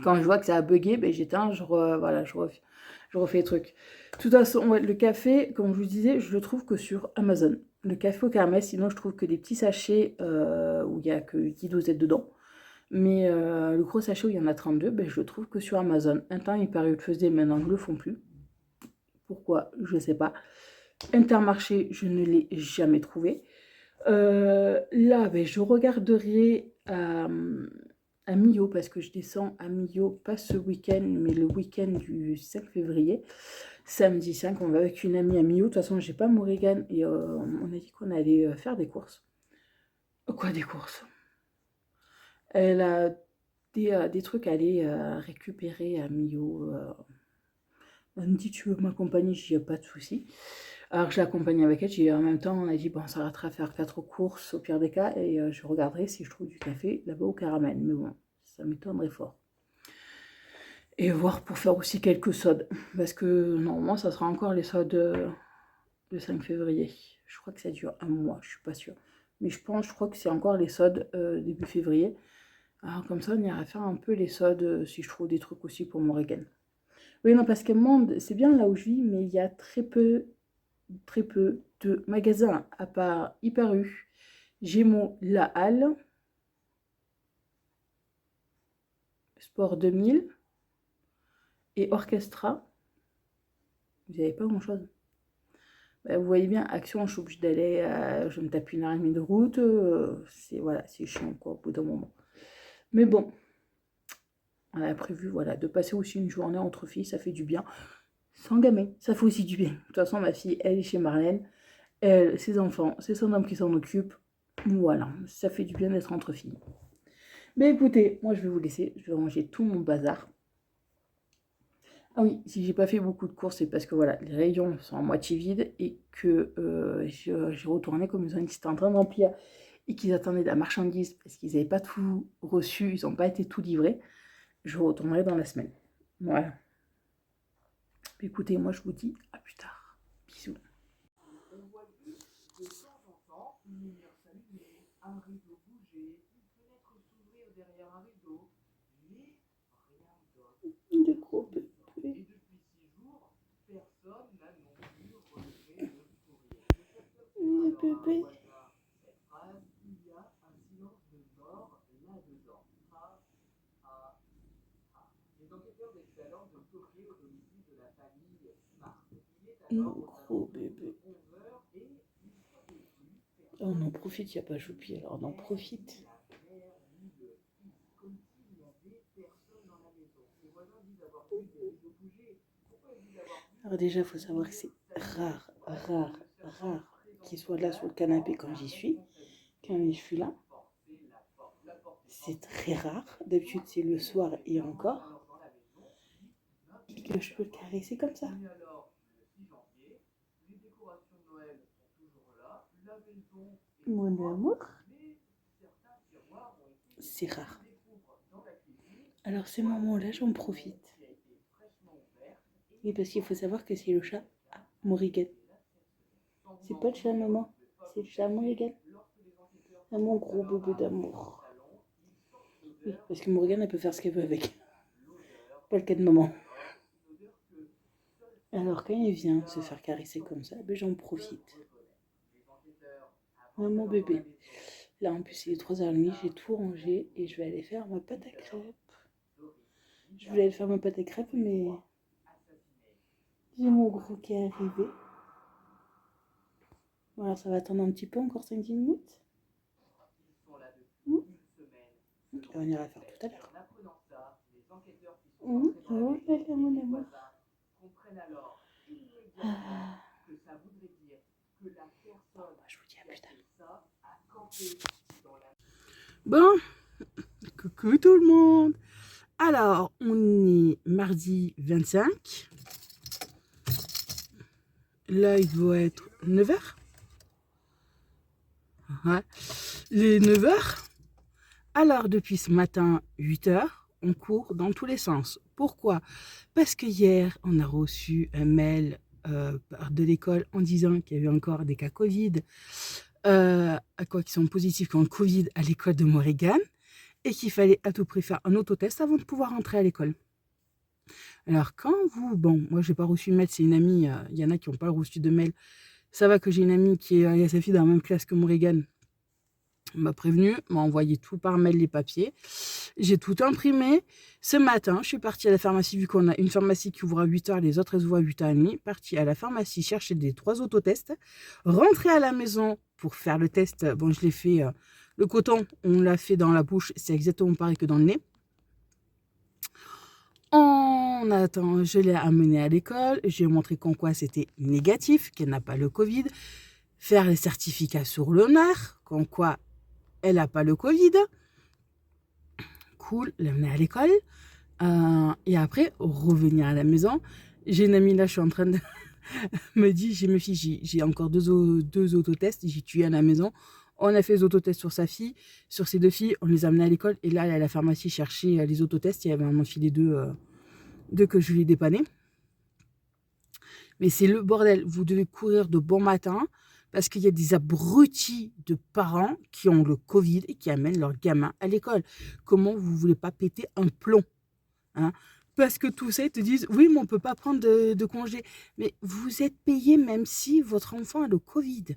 quand je vois que ça a bugué, ben j'éteins, voilà, je refais le truc. De toute façon, ouais, le café, comme je vous disais, je le trouve que sur Amazon. Le café au caramel, sinon je trouve que des petits sachets où il n'y a que 10 dosettes dedans. Mais le gros sachet où il y en a 32, ben, je le trouve que sur Amazon. Un temps, il paraît que le faisait, maintenant, je ne le font plus. Pourquoi? Je ne sais pas. Intermarché, je ne l'ai jamais trouvé. Là, ben, je regarderai à Millau, parce que je descends à Millau, pas ce week-end, mais le week-end du 5 février. Samedi 5, on va avec une amie à Millau. De toute façon, j'ai pas Morrigan et on a dit qu'on allait faire des courses. Quoi, des courses? Elle a des trucs à aller récupérer à Millau. Elle me dit, tu veux m'accompagner? Je dis, pas de souci. Alors je l'accompagne avec elle. En même temps, on a dit, bon, on s'arrêtera à faire 4 courses au pire des cas et je regarderai si je trouve du café là-bas au caramel. Mais bon, ça m'étonnerait fort. Et voir pour faire aussi quelques sodes. Parce que normalement, ça sera encore les sodes le 5 février. Je crois que ça dure un mois, je suis pas sûre. Mais je crois que c'est encore les sodes début février. Alors comme ça, on ira faire un peu les sodes si je trouve des trucs aussi pour mon Morrigan. Oui, non, parce que Mende, c'est bien là où je vis, mais il y a très peu de magasins, à part Hyper U, Gémeaux, La Halle, Sport 2000 et Orchestra. Vous n'avez pas grand-chose. Vous voyez bien, Action, je suis obligée d'aller, je me tape 1h30 de route. Voilà, c'est chiant quoi, au bout d'un moment. Mais bon, on a prévu voilà, de passer aussi une journée entre filles, ça fait du bien. Sans gamin, ça fait aussi du bien. De toute façon, ma fille, elle est chez Marlène. Elle, ses enfants, c'est son homme qui s'en occupe. Voilà, ça fait du bien d'être entre filles. Mais écoutez, moi je vais vous laisser, je vais ranger tout mon bazar. Ah oui, si j'ai pas fait beaucoup de courses, c'est parce que voilà, les rayons sont à moitié vides et que j'ai retourné comme ils étaient en train de remplir et qu'ils attendaient de la marchandise parce qu'ils n'avaient pas tout reçu, ils n'ont pas été tout livrés. Je retournerai dans la semaine. Voilà. Écoutez, moi je vous dis à plus tard. Bisous. On voit juste de temps en temps une lumière s'allumer, un rideau bouger, une fenêtre s'ouvrir derrière un rideau, mais rien d'autre. De gros bébés. Et depuis 6 jours, personne n'a non plus relevé le sourire. Le bébé. Cette phrase, il y a un silence de mort là-dedans. Les enquêteurs d'excellence ont toqué au domicile de la famille Smart. Il est alors gros bébé. On en profite, il n'y a pas Choupi, alors on en profite. Alors déjà, il faut savoir que c'est rare qu'il soit là sur le canapé quand j'y suis. Quand je suis là, c'est très rare. D'habitude, c'est le soir et encore. Et que je peux le caresser comme ça. Mon amour, c'est rare. Alors ces moments-là, j'en profite. Oui, parce qu'il faut savoir que c'est le chat Morrigan. C'est pas le chat maman, c'est le chat Morrigan. Ah, mon gros bébé d'amour. Oui, parce que Morrigan, elle peut faire ce qu'elle veut avec. Pas le cas de maman. Alors quand il vient se faire caresser comme ça, ben j'en profite. Mon bébé. Là en plus il est 3h30, j'ai tout rangé et je vais aller faire ma pâte à crêpes. Je voulais aller faire ma pâte à crêpes mais j'ai mon gros qui est arrivé. Voilà, ça va attendre un petit peu, encore 5-10 minutes. Et on ira faire tout à l'heure. Oh là là, mon amour. Ah. Bon, je vous dis à plus tard. Bon, coucou tout le monde. Alors, on est mardi 25. Là, il doit être 9h. Ouais. Les 9h. Alors, depuis ce matin, 8h, on court dans tous les sens. Pourquoi? Parce que hier, on a reçu un mail de l'école en disant qu'il y avait encore des cas Covid, qui sont positifs contre Covid à l'école de Morrigan, et qu'il fallait à tout prix faire un autotest avant de pouvoir entrer à l'école. Alors quand vous, bon, moi j'ai pas reçu de mail, c'est une amie, il y en a qui n'ont pas reçu de mail. Ça va que j'ai une amie qui a sa fille dans la même classe que Morrigan, m'a prévenu, m'a envoyé tout par mail, les papiers. J'ai tout imprimé. Ce matin, je suis partie à la pharmacie, vu qu'on a une pharmacie qui ouvre à 8h, les autres elles ouvrent à 8h30. Partie à la pharmacie chercher des 3 autotests. Rentrer à la maison pour faire le test. Bon, je l'ai fait, le coton, on l'a fait dans la bouche, c'est exactement pareil que dans le nez. On attend, je l'ai amenée à l'école, je lui ai montré qu'en quoi c'était négatif, qu'elle n'a pas le Covid, faire les certificats sur l'honneur, qu'en quoi elle n'a pas le Covid. Cool, l'amener à l'école. Et après, revenir à la maison. J'ai une amie là, je suis en train de me dire, j'ai encore deux autotests, j'ai tué à la maison. On a fait les autotests sur sa fille, sur ses 2 filles, on les a amenées à l'école. Et là, elle est à la pharmacie chercher les autotests. Il y avait un enfilé deux que je lui ai dépanné. Mais c'est le bordel. Vous devez courir de bon matin parce qu'il y a des abrutis de parents qui ont le Covid et qui amènent leurs gamins à l'école. Comment vous ne voulez pas péter un plomb, hein? Parce que tout ça, ils te disent, oui, mais on ne peut pas prendre de congé. Mais vous êtes payé même si votre enfant a le Covid.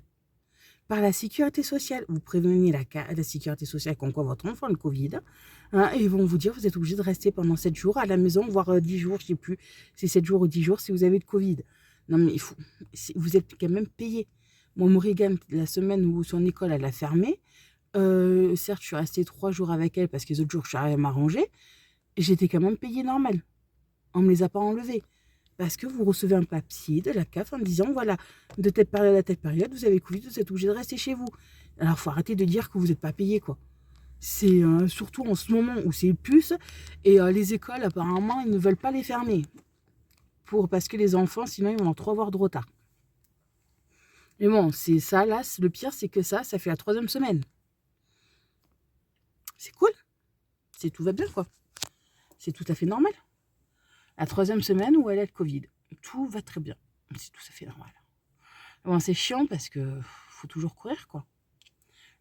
Par la sécurité sociale. Vous prévenez la sécurité sociale comme quoi votre enfant a le Covid. Hein, et ils vont vous dire, vous êtes obligé de rester pendant 7 jours à la maison, voire 10 jours, je ne sais plus, c'est 7 jours ou 10 jours si vous avez le Covid. Non, mais vous êtes quand même payé. Moi, Morrigan, la semaine où son école, elle a fermé, certes, je suis restée 3 jours avec elle parce que les autres jours, je suis arrivée à m'arranger. J'étais quand même payée normal. On ne me les a pas enlevés. Parce que vous recevez un papier de la CAF en disant, voilà, de telle période à telle période, vous avez Covid, vous êtes obligé de rester chez vous. Alors, il faut arrêter de dire que vous n'êtes pas payé, quoi. C'est surtout en ce moment où c'est plus. Et les écoles, apparemment, ils ne veulent pas les fermer. Parce que les enfants, sinon, ils vont trop avoir de retard. Mais bon, c'est ça, là, le pire, c'est que ça fait la 3e semaine. C'est cool. Tout va bien, quoi. C'est tout à fait normal. La 3e semaine où elle a le Covid. Tout va très bien. C'est tout à fait normal. Bon, c'est chiant parce que faut toujours courir, quoi.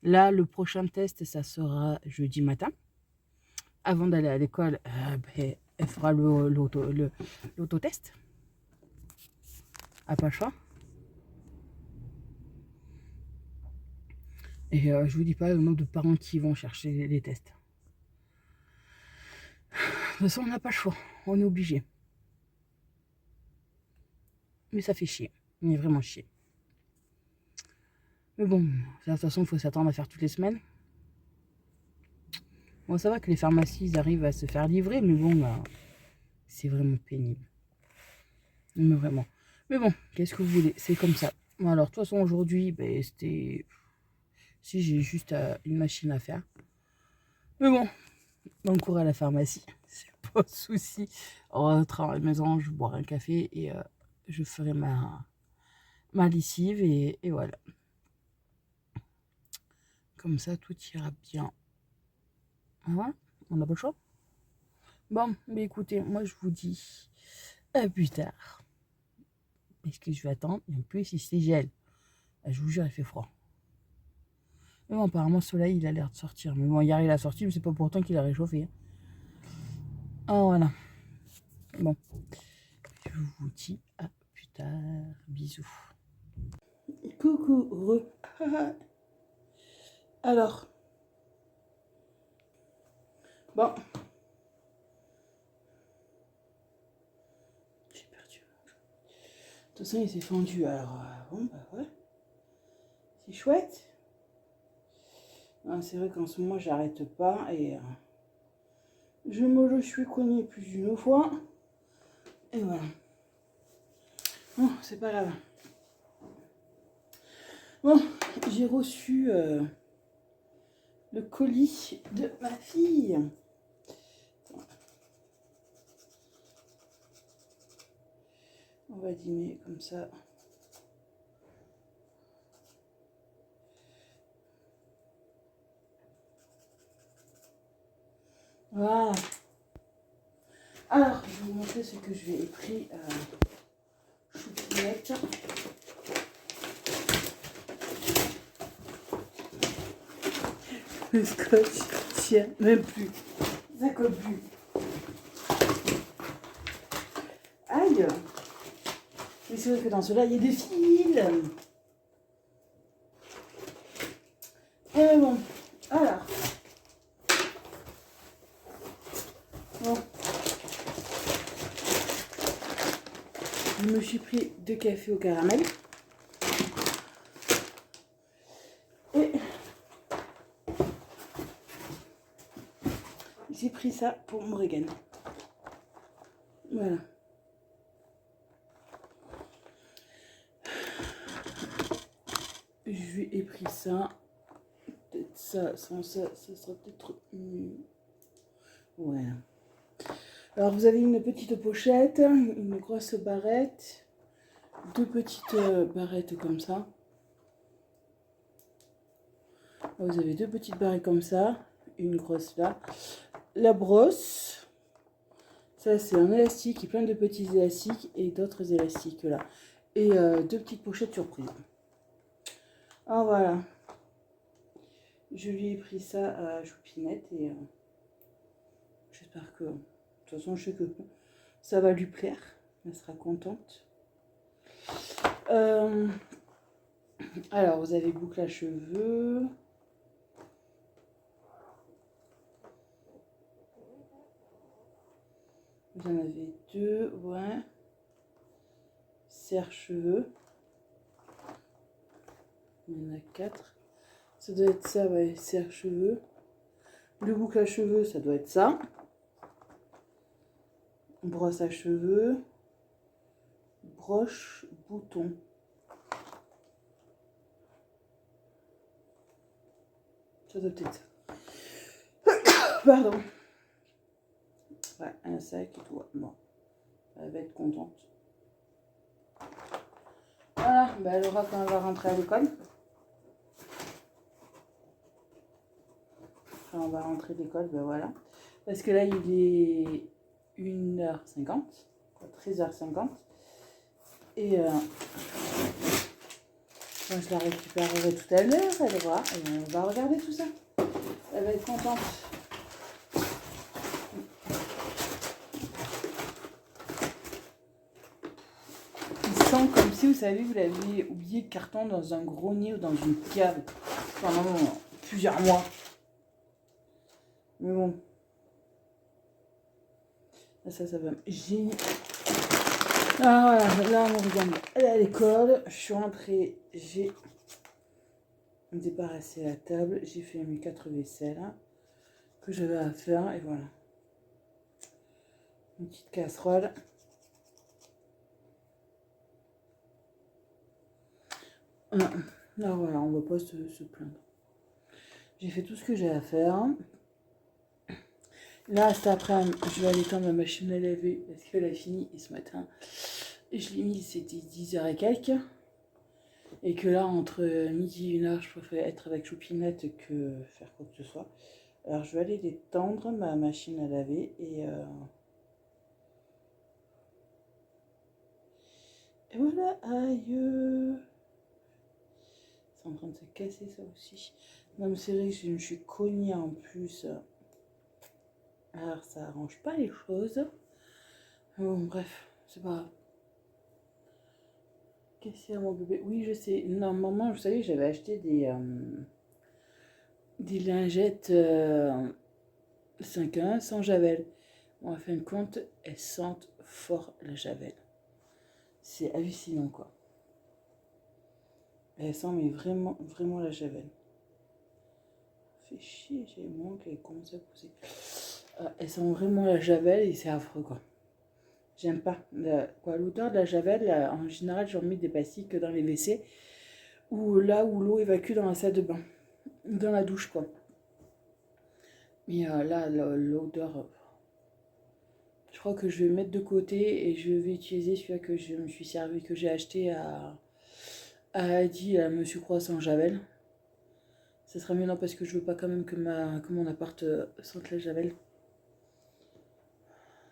Là, le prochain test, ça sera jeudi matin. Avant d'aller à l'école, elle fera l'autotest. Pas le choix. Et je vous dis pas le nombre de parents qui vont chercher les tests. De toute façon, on n'a pas le choix. On est obligé. Mais ça fait chier. On est vraiment chier. Mais bon, de toute façon, il faut s'attendre à faire toutes les semaines. Bon, ça va que les pharmacies ils arrivent à se faire livrer, mais bon, c'est vraiment pénible. Mais vraiment. Mais bon, qu'est-ce que vous voulez? C'est comme ça. Alors, de toute façon, aujourd'hui, c'était... Si j'ai juste une machine à faire. Mais bon, on court à la pharmacie. C'est pas de souci. On rentre à la maison, je boirai un café et je ferai ma lessive et voilà. Comme ça, tout ira bien. Voilà, on n'a pas le choix. Bon, mais écoutez, moi je vous dis à plus tard. Parce que je vais attendre. Et en plus, il se gèle. Je vous jure, il fait froid. Mais bon, apparemment, le soleil, il a l'air de sortir. Mais bon, hier, il a sorti, mais c'est pas pourtant qu'il a réchauffé. Ah, voilà. Bon. Je vous dis à plus tard. Bisous. Coucou. Alors. Bon. J'ai perdu. De toute façon, il s'est fendu. Alors, bon, bah ouais. C'est chouette. C'est vrai qu'en ce moment, j'arrête pas et je me le suis cogné plus d'une fois. Et voilà. Bon, c'est pas grave. Bon, j'ai reçu le colis de ma fille. On va dîner comme ça. Voilà. Alors, je vais vous montrer ce que je lui ai pris. Choupinette. Le scotch tient même plus. Ça colle plus. Aïe. Mais c'est vrai que dans cela, il y a des fils. Et bon. Alors. Bon. Je me suis pris 2 cafés au caramel. Et j'ai pris ça pour Morrigan. Voilà. Je lui ai pris ça. Peut-être ça, sans ça, ça sera peut-être mieux. Voilà. Alors vous avez une petite pochette, une grosse barrette, deux petites barrettes comme ça. Vous avez deux petites barrettes comme ça, une grosse là. La brosse, ça c'est un élastique et plein de petits élastiques et d'autres élastiques là. Et deux petites pochettes surprises. Alors voilà. Je lui ai pris ça à Choupinette et j'espère que... De toute façon, je sais que ça va lui plaire. Elle sera contente. Alors, vous avez boucle à cheveux. Vous en avez deux, ouais. Serre-cheveux. Il y en a quatre. Ça doit être ça, ouais, serre-cheveux. Le boucle à cheveux, ça doit être ça. Brosse à cheveux. Broche, bouton. Ça doit être ça. Pardon. Ouais, un sac et tout. Bon, elle va être contente. Voilà, ben elle aura quand elle va rentrer à l'école. Quand on va rentrer d'école, ben voilà. Parce que là, il est 1h50, 13h50. Et moi, je la récupérerai tout à l'heure, elle va, et on va regarder tout ça. Elle va être contente. Il sent comme si, vous savez, vous l'avez oublié de carton dans un grenier ou dans une cave pendant plusieurs mois. Mais bon. Ça va me gêner. Ah voilà, là on regarde. Elle est à l'école. Je suis rentrée. J'ai débarrassé la table. J'ai fait mes 4 vaisselles que j'avais à faire. Et voilà. Une petite casserole. Là voilà, on va pas se plaindre. J'ai fait tout ce que j'ai à faire. Là, cet après-midi, je vais aller éteindre ma machine à laver parce qu'elle a fini et ce matin, je l'ai mise, c'était 10h et quelques. Et que là, entre midi et 1h, je préfère être avec Choupinette que faire quoi que ce soit. Alors, je vais aller détendre ma machine à laver et voilà, aïe. C'est en train de se casser ça aussi. Non, mais c'est vrai que je me suis cognée en plus. Alors, ça arrange pas les choses. Bon, bref, c'est pas grave. Qu'est-ce qu'il y a mon bébé? Oui, je sais. Normalement, vous savez, j'avais acheté des lingettes 5 à 1 sans javel. Bon, en fin de compte, elles sentent fort la javel. C'est hallucinant, quoi. Elles sentent mais vraiment, vraiment la javel. Fait chier, j'ai mon qui commence à pousser. Elles sentent vraiment la javel et c'est affreux, quoi. J'aime pas. L'odeur de la javel, en général, j'en mets des pastilles que dans les WC. Ou là où l'eau évacue dans la salle de bain. Dans la douche, quoi. Mais là, l'odeur... Je crois que je vais mettre de côté et je vais utiliser celui-là que je me suis servi, que j'ai acheté à Adi, à Monsieur Croissant Javel. Ça sera mieux, non, parce que je veux pas quand même que mon appart sente la javel.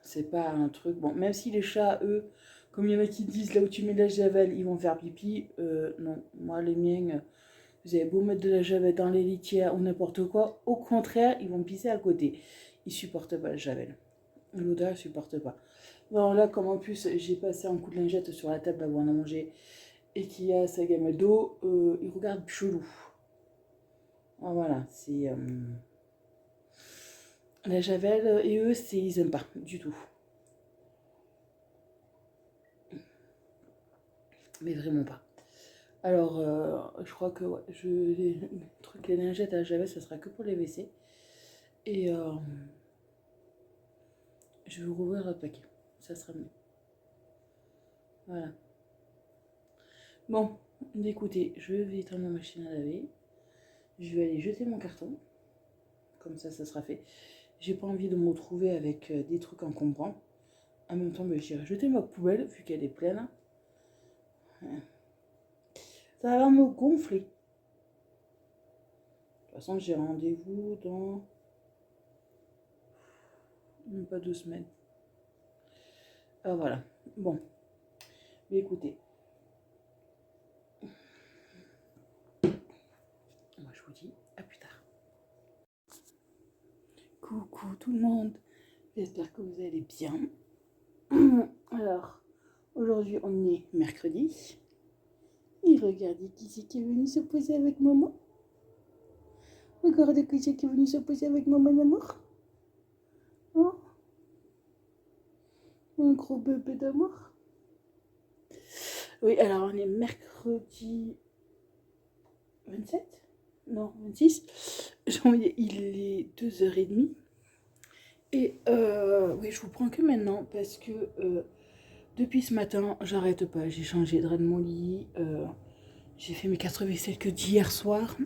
C'est pas un truc... Bon, même si les chats, eux, comme il y en a qui disent, là où tu mets de la javel, ils vont faire pipi. Non, moi, les miens, vous avez beau mettre de la javel dans les litières ou n'importe quoi, au contraire, ils vont pisser à côté. Ils supportent pas la javel. L'odeur, ils supportent pas. Non, là, comme en plus, j'ai passé un coup de lingette sur la table là où on a mangé et qu'il y a sa gamme d'eau, ils regardent chelou. Ah, voilà, c'est... La javel, et eux, ils aiment pas du tout. Mais vraiment pas. Alors, je crois que ouais, les trucs, les lingettes à javel, ça sera que pour les WC. Et je vais rouvrir le paquet. ça sera mieux. Voilà. Bon, écoutez, je vais éteindre ma machine à laver. Je vais aller jeter mon carton. Comme ça sera fait. J'ai pas envie de me retrouver avec des trucs encombrants. En même temps, j'irai jeter ma poubelle, vu qu'elle est pleine. Ça va me gonfler. De toute façon, j'ai rendez-vous dans... même pas 2 semaines. Ah, voilà. Bon. Mais écoutez. Moi, je vous dis à plus tard. Coucou tout le monde. J'espère que vous allez bien. Alors, aujourd'hui, on est mercredi. Et regardez qui c'est qui est venu se poser avec maman. Regardez qui c'est qui est venu se poser avec maman d'amour. Oh, un gros bébé d'amour. Oui, alors on est mercredi 27 ? Non, 26 janvier, il est 2h30. Et oui, je vous prends que maintenant parce que depuis ce matin, j'arrête pas. J'ai changé de drap de mon lit. J'ai fait mes 4 vaisselles que d'hier soir.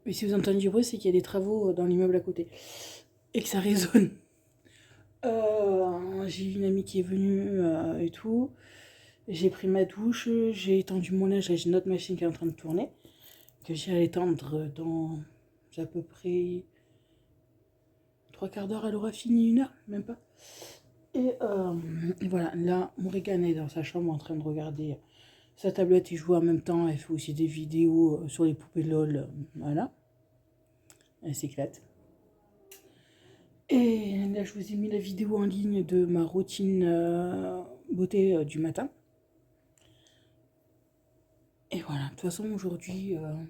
Et si vous entendez du bruit, c'est qu'il y a des travaux dans l'immeuble à côté. Et que ça résonne. J'ai une amie qui est venue et tout. J'ai pris ma douche. J'ai étendu mon linge. J'ai une autre machine qui est en train de tourner. Que j'ai à étendre dans à peu près 3/4 d'heure. Elle aura fini, 1 heure, même pas. Et voilà, là, Morrigan est dans sa chambre en train de regarder sa tablette et jouer en même temps. Elle fait aussi des vidéos sur les poupées LOL. Voilà. Elle s'éclate. Et là, je vous ai mis la vidéo en ligne de ma routine beauté du matin. Et voilà, de toute façon, aujourd'hui, on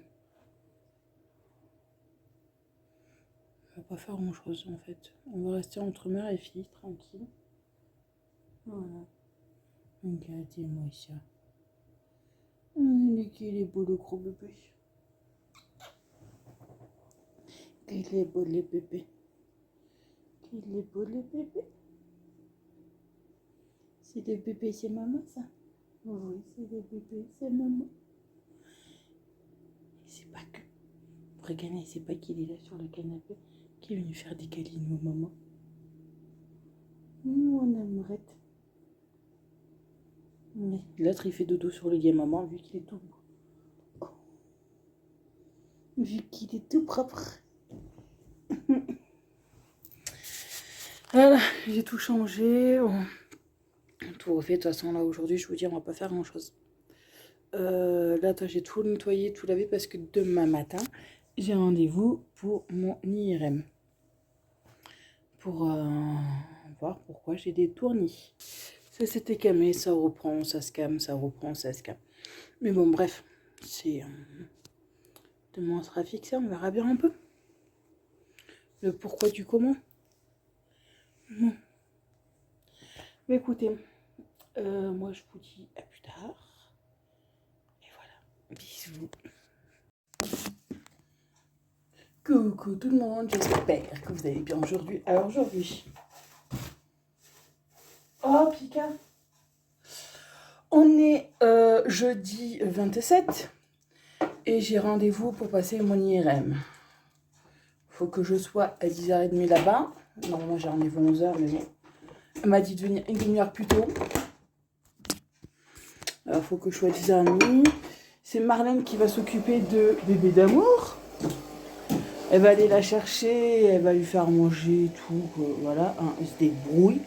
va pas faire grand chose en fait. On va rester entre mère et fille, tranquille. Voilà. Regardez-moi ça. Il est beau le gros bébé. Il est beau le bébé. Il est beau le bébé. C'est le bébé, c'est maman ça? Oui, c'est le bébé, c'est maman. C'est pas que. Regardez, c'est pas qu'il est là sur le canapé, qui est venu faire des câlins aux mamans. Mon amourette. Mais l'autre il fait dodo sur le lit à maman vu qu'il est tout beau. Vu qu'il est tout propre. Voilà, j'ai tout changé. Tout refait. De toute façon, là aujourd'hui, je vous dis, on va pas faire grand chose. Là, j'ai tout nettoyé, tout lavé parce que demain matin, j'ai rendez-vous pour mon IRM. Pour voir pourquoi j'ai des tournis. Ça s'était calmé, ça reprend, ça se calme, ça reprend, ça se calme. Mais bon, bref, c'est... demain, on sera fixé, on verra bien un peu. Le pourquoi du comment. Bon. Mais écoutez, moi, je vous dis à plus tard. Et voilà, bisous. Coucou tout le monde, j'espère que vous allez bien aujourd'hui. Alors aujourd'hui... Oh, Pika. On est jeudi 27 et j'ai rendez-vous pour passer mon IRM. Faut que je sois à 10h30 là-bas. Normalement, j'ai rendez-vous à 11h, mais bon. Elle m'a dit de venir une demi-heure plus tôt. Alors, faut que je sois à 10h30. C'est Marlène qui va s'occuper de bébé d'amour. Elle va aller la chercher, elle va lui faire manger et tout. Voilà, hein, elle se débrouille.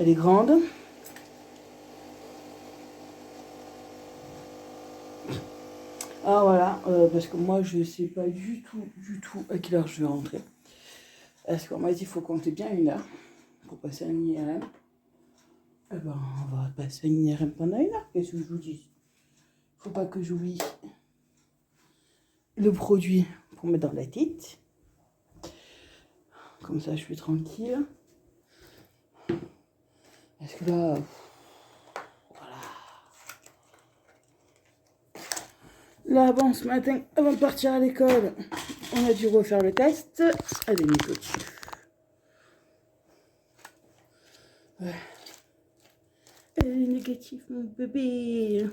Elle est grande. Ah voilà, parce que moi je sais pas du tout à quelle heure je vais rentrer. Parce qu'on m'a dit qu'il faut compter bien 1 heure pour passer un IRM. Eh ben on va passer un IRM pendant 1 heure, qu'est-ce que je vous dis? Faut pas que j'oublie le produit pour mettre dans la tête. Comme ça je suis tranquille. Parce que là... Là, bon, ce matin, avant de partir à l'école, on a dû refaire le test. Elle est nicotine. Ouais. Elle est négative, mon bébé.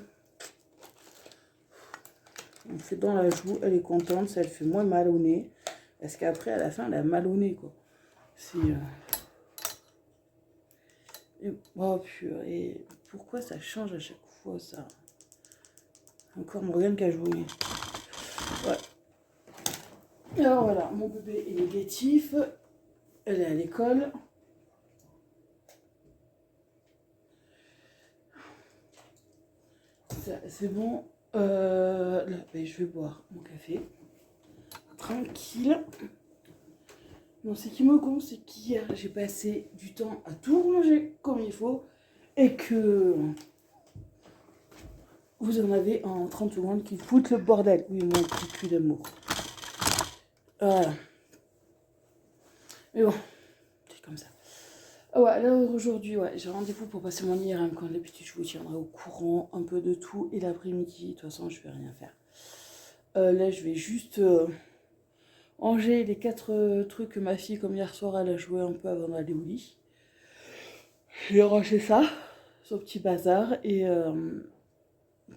On fait dans la joue, elle est contente, ça elle fait moins mal au nez. Parce qu'après, à la fin, elle a mal au nez, quoi. C'est... Oh purée, pourquoi ça change à chaque fois, ça? Encore Morgane qui a joué. Ouais. Alors voilà, mon bébé est négatif. Elle est à l'école. C'est bon. Là, ben, je vais boire mon café. Tranquille. Non, ce qui me gonfle, c'est qu'hier, j'ai passé du temps à tout ranger comme il faut. Et que vous en avez en 30 secondes qui foutent le bordel. Oui, mon petit cul d'amour. Voilà. Mais bon, c'est comme ça. Ah ouais, là aujourd'hui, ouais, j'ai rendez-vous pour passer mon IRM. Comme d'habitude, je vous tiendrai au courant un peu de tout. Et l'après-midi, de toute façon, je vais rien faire. Là, je vais juste ranger les 4 trucs que ma fille, comme hier soir, elle a joué un peu avant d'aller au lit. Je vais ranger ça, son petit bazar, et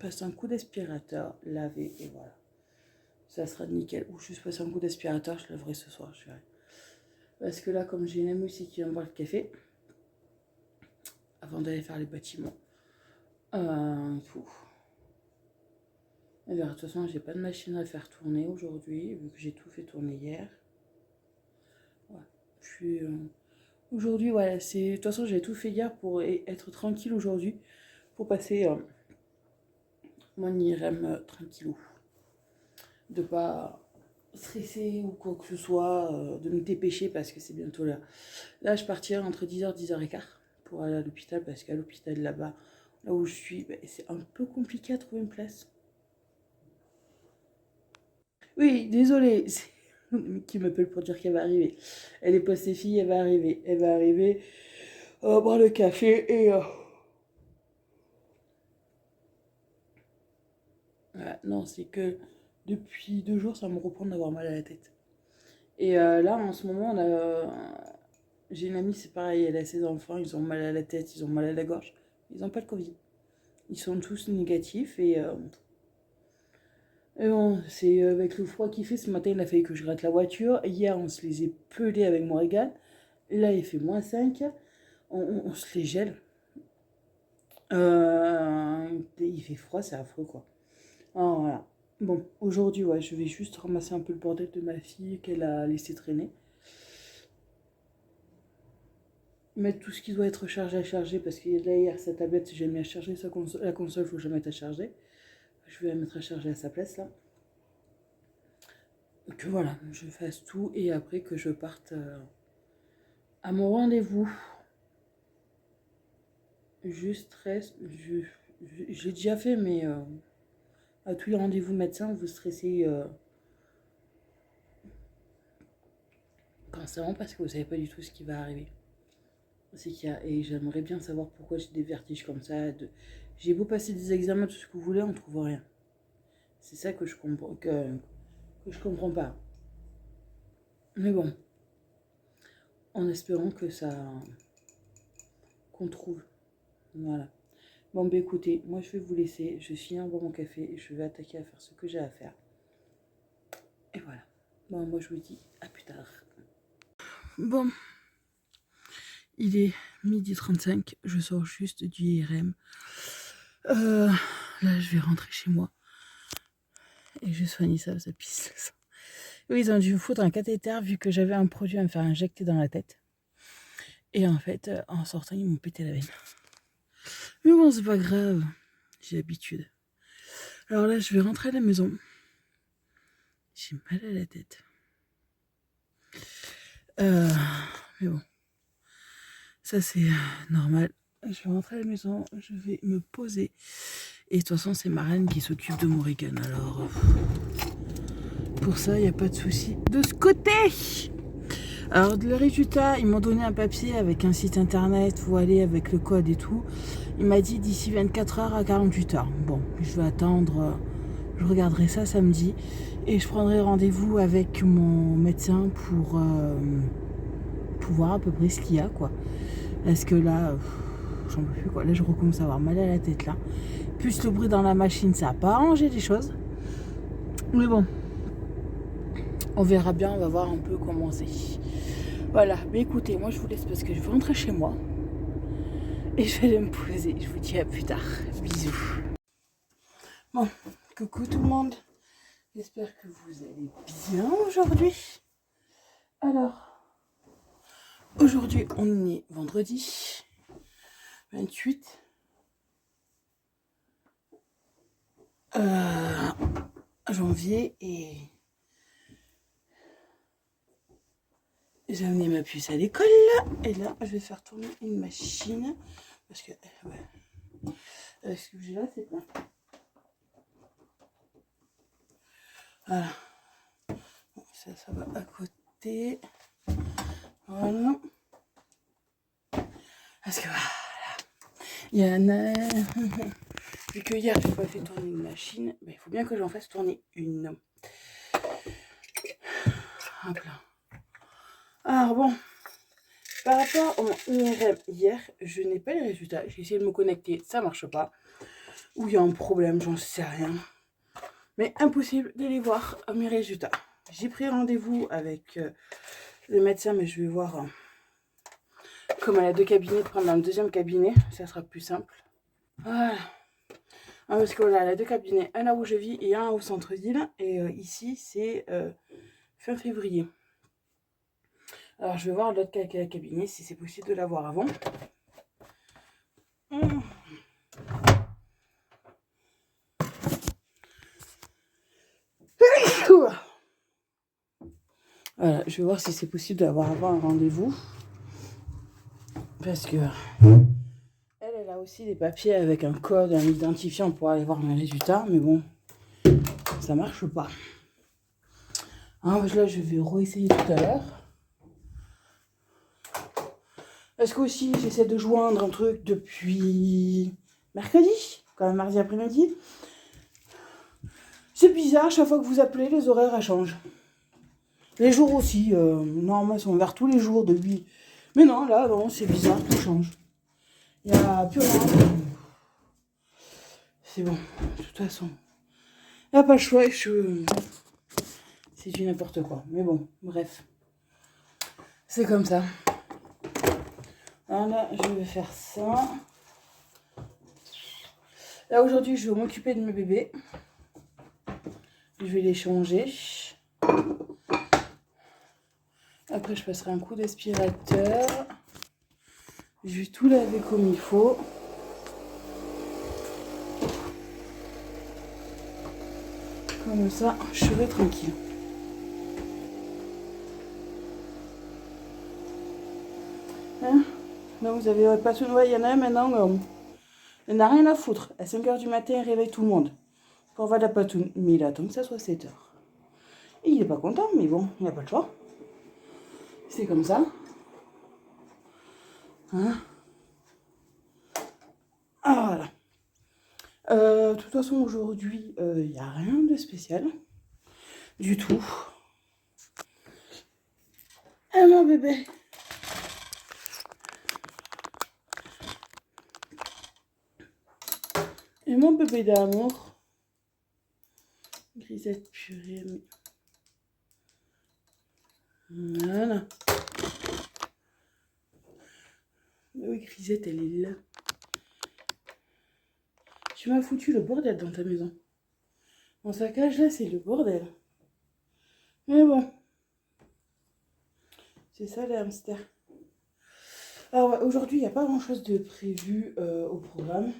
passer un coup d'aspirateur, laver, et voilà. Ça sera nickel. Ou juste passer un coup d'aspirateur, je laverai ce soir, je verrai. Parce que là, comme j'ai une amie aussi qui vient boire le café, avant d'aller faire les bâtiments, tout. Et bien, de toute façon, j'ai pas de machine à faire tourner aujourd'hui, vu que j'ai tout fait tourner hier. Ouais. Je suis... aujourd'hui, voilà, c'est... De toute façon, j'ai tout fait hier pour être tranquille aujourd'hui, pour passer mon IRM tranquillou. De pas stresser ou quoi que ce soit, de me dépêcher parce que c'est bientôt là. Là, je partirai entre 10h et 10h15 pour aller à l'hôpital, parce qu'à l'hôpital là-bas, là où je suis, bah, c'est un peu compliqué à trouver une place. Oui, désolée, c'est qui m'appelle pour dire qu'elle va arriver. Elle est pas ses filles, elle va arriver. Elle va arriver, boire le café et... Ouais, non, c'est que depuis 2 jours, ça me reprend d'avoir mal à la tête. Et là, en ce moment, j'ai une amie, c'est pareil, elle a ses enfants, ils ont mal à la tête, ils ont mal à la gorge. Ils n'ont pas le Covid. Ils sont tous négatifs et bon, c'est avec le froid qu'il fait. Ce matin, il a fallu que je gratte la voiture. Hier, on se les est pelés avec Morgane. Là, il fait -5. On se les gèle. Il fait froid, c'est affreux, quoi. Alors, voilà. Bon, aujourd'hui, ouais, je vais juste ramasser un peu le bordel de ma fille qu'elle a laissé traîner. Mettre tout ce qui doit être chargé à charger, parce que là, hier, sa tablette, j'ai mis à charger. La console, il faut que je la mette à charger. Je vais la mettre à charger à sa place, là. Que voilà, je fasse tout et après que je parte à mon rendez-vous. Je stresse, j'ai déjà fait, mais à tous les rendez-vous médecins, vous stressez constamment parce que vous savez pas du tout ce qui va arriver. C'est qu'il y a, et j'aimerais bien savoir pourquoi j'ai des vertiges comme ça. J'ai beau passer des examens, tout ce que vous voulez, on trouve rien. C'est ça que je comprends, que je comprends pas. Mais bon, en espérant que ça, qu'on trouve. Voilà. Bon, bah écoutez, moi je vais vous laisser. Je finis en boire mon café et je vais attaquer à faire ce que j'ai à faire. Et voilà. Bon, moi je vous dis à plus tard. Bon, il est 12h35. Je sors juste du IRM. Là, je vais rentrer chez moi. Et je soigne ça, ça pisse le sang. Oui, ils ont dû me foutre un cathéter vu que j'avais un produit à me faire injecter dans la tête. Et en fait, en sortant, ils m'ont pété la veine. Mais bon, c'est pas grave. J'ai l'habitude. Alors là, je vais rentrer à la maison. J'ai mal à la tête. Mais bon. Ça, c'est normal. Je vais rentrer à la maison. Je vais me poser. Et de toute façon, c'est ma reine qui s'occupe de Morrigan. Alors, pour ça, il n'y a pas de souci de ce côté. Alors, le résultat, ils m'ont donné un papier avec un site internet. Vous allez avec le code et tout. Il m'a dit d'ici 24 heures à 48 heures. Bon, je vais attendre. Je regarderai ça samedi. Et je prendrai rendez-vous avec mon médecin pour voir à peu près ce qu'il y a, quoi. Parce que là, j'en peux plus quoi. Là, je recommence à avoir mal à la tête là. Plus le bruit dans la machine, ça n'a pas arrangé les choses. Mais bon, on verra bien, on va voir un peu comment c'est. Voilà, mais écoutez, moi je vous laisse parce que je vais rentrer chez moi. Et je vais aller me poser. Je vous dis à plus tard. Bisous. Bon, coucou tout le monde. J'espère que vous allez bien aujourd'hui. Alors, aujourd'hui, on est vendredi 28 janvier et j'ai amené ma puce à l'école. Et là, je vais faire tourner une machine parce que ce que j'ai là, c'est plein. Voilà. Bon, ça va à côté. Voilà. Parce que voilà. Il y en a. Vu que hier, je n'ai pas fait tourner une machine, ben, il faut bien que j'en fasse tourner une. Hop là. Alors bon, par rapport au IRM hier, je n'ai pas les résultats. J'ai essayé de me connecter, ça marche pas. Ou il y a un problème, j'en sais rien. Mais impossible de les voir mes résultats. J'ai pris rendez-vous avec le médecin, mais je vais voir, comme elle a 2 cabinets, de prendre dans le deuxième cabinet, ça sera plus simple. Voilà. Parce que voilà, elle a 2 cabinets, un là où je vis et un au centre-ville. Et ici, c'est fin février. Alors, je vais voir l'autre cabinet si c'est possible de l'avoir avant. Voilà, je vais voir si c'est possible d'avoir avant un rendez-vous. Parce que elle a aussi des papiers avec un code, un identifiant pour aller voir mes résultats. Mais bon, ça marche pas. Alors là, je vais réessayer tout à l'heure. Est-ce que aussi j'essaie de joindre un truc depuis mercredi, quand même mardi après-midi. C'est bizarre, chaque fois que vous appelez, les horaires elles changent. Les jours aussi, normalement ils sont ouverts tous les jours de 8. Mais non, là, non, c'est bizarre, tout change. Il n'y a plus rien. C'est bon, de toute façon. Il n'y a pas le choix, c'est du n'importe quoi. Mais bon, bref. C'est comme ça. Alors là, je vais faire ça. Là, aujourd'hui, je vais m'occuper de mes bébés. Je vais les changer. Après, je passerai un coup d'aspirateur. Je vais tout laver comme il faut. Comme ça, je serai tranquille. Hein? Là, vous avez pas tout. Ouais, il y en a un maintenant. Il n'a rien à foutre. À 5h du matin, il réveille tout le monde. Pour avoir de la patoune. Mais il attend que ça soit 7h. Et il est pas content, mais bon, il n'y a pas le choix. C'est comme ça. Hein? Ah, voilà. De toute façon, aujourd'hui, il n'y a rien de spécial. Du tout. Ah, mon bébé. Et mon bébé d'amour. Grisette purée. Voilà. Oui, Grisette, elle est là. Tu m'as foutu le bordel dans ta maison. Dans sa cage, là, c'est le bordel. Mais bon. C'est ça, les hamsters. Alors, ouais, aujourd'hui, il n'y a pas grand-chose de prévu au programme.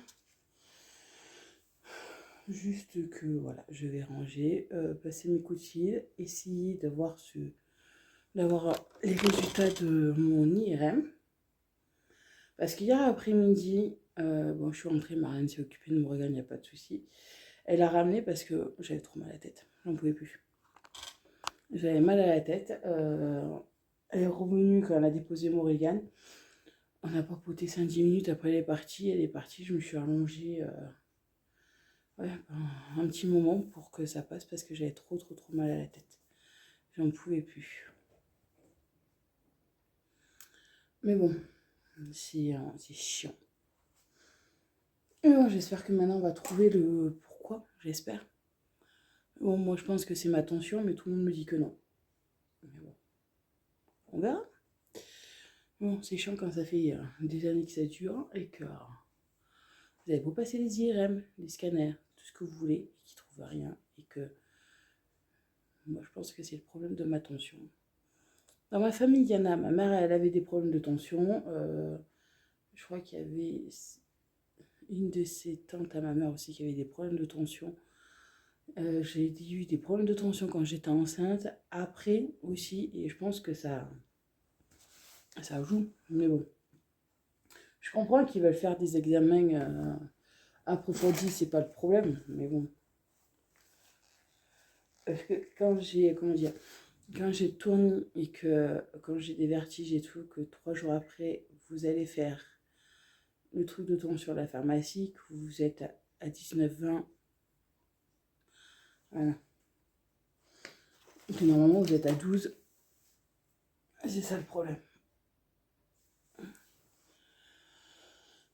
Juste que, voilà, je vais ranger, passer mes coups de fil, essayer d'avoir les résultats de mon IRM. Parce qu'hier après-midi, bon, je suis rentrée, Marianne s'est occupée de Morgane, il n'y a pas de souci. Elle a ramené parce que j'avais trop mal à la tête. J'en pouvais plus. J'avais mal à la tête. Elle est revenue quand elle a déposé Morgane. On a papoté 5-10 minutes, après elle est partie. Elle est partie, je me suis allongée un petit moment pour que ça passe parce que j'avais trop mal à la tête. J'en pouvais plus. Mais bon, C'est chiant. Alors, j'espère que maintenant on va trouver le pourquoi, j'espère. Bon, moi je pense que c'est ma tension, mais tout le monde me dit que non. Mais bon, on verra. Bon, c'est chiant quand ça fait des années que ça dure et que vous avez beau passer les IRM, les scanners, tout ce que vous voulez, et qu'ils ne trouvent rien. Et que moi je pense que c'est le problème de ma tension. Dans ma famille, il y en a. Ma mère, elle avait des problèmes de tension. Je crois qu'il y avait une de ses tantes à ma mère aussi qui avait des problèmes de tension. J'ai eu des problèmes de tension quand j'étais enceinte, après aussi, et je pense que ça joue. Mais bon, je comprends qu'ils veulent faire des examens approfondis, c'est pas le problème, mais bon. Parce que quand j'ai tourné et que quand j'ai des vertiges et tout, que 3 jours après, vous allez faire le truc de tension à la pharmacie, que vous êtes à 19-20, voilà. Et que normalement vous êtes à 12, c'est ça le problème.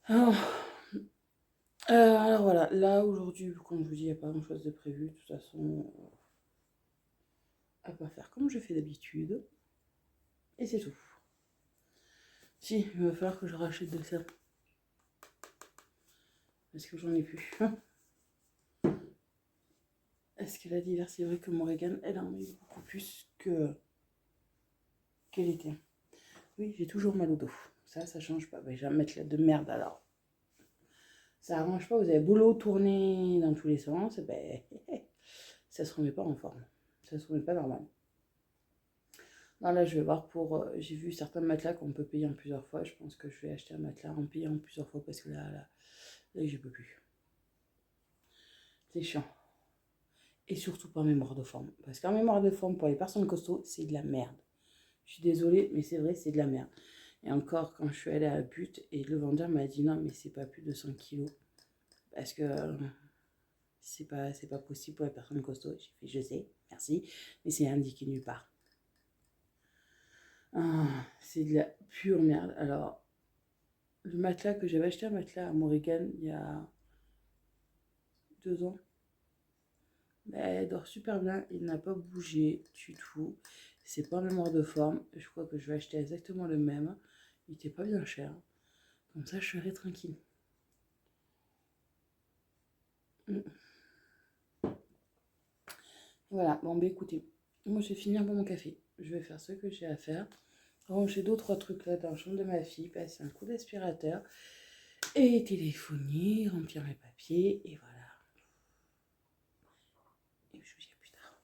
Alors voilà, là aujourd'hui, comme je vous dis, il n'y a pas grand chose de prévu. De toute façon, à pas faire comme je fais d'habitude. Et c'est tout. Si, il va falloir que je rachète de ça. Parce que j'en ai plus. Est-ce que la divers, c'est vrai que Morrigan, elle en met beaucoup plus qu'elle était. Oui, j'ai toujours mal au dos. Ça change pas. Ben, je vais mettre la de merde alors. Ça arrange pas, vous avez boulot tourné dans tous les sens, ben, ça se remet pas en forme. Ça se remet pas normal. Non, là, je vais voir pour... j'ai vu certains matelas qu'on peut payer en plusieurs fois. Je pense que je vais acheter un matelas en payant plusieurs fois parce que là je peux plus. C'est chiant. Et surtout pas en mémoire de forme. Parce qu'en mémoire de forme, pour les personnes costauds, c'est de la merde. Je suis désolée, mais c'est vrai, c'est de la merde. Et encore, quand je suis allée à la Butte, et le vendeur m'a dit non, mais c'est pas plus de 100 kilos. Parce que c'est pas possible pour les personnes costauds. J'ai fait, je sais, merci, mais c'est indiqué nulle part. C'est de la pure merde. Alors, le matelas que j'avais acheté, un matelas à Morrigan il y a 2 ans, elle dort super bien, il n'a pas bougé du tout. C'est pas en mémoire de forme. Je crois que je vais acheter exactement le même. Il était pas bien cher. Comme ça, je serai tranquille. Voilà, bon, bah écoutez, moi je vais finir pour mon café. Je vais faire ce que j'ai à faire. Ranger 2-3 trucs là dans la chambre de ma fille, passer un coup d'aspirateur et téléphoner, remplir mes papiers et voilà. Et je vous dis à plus tard.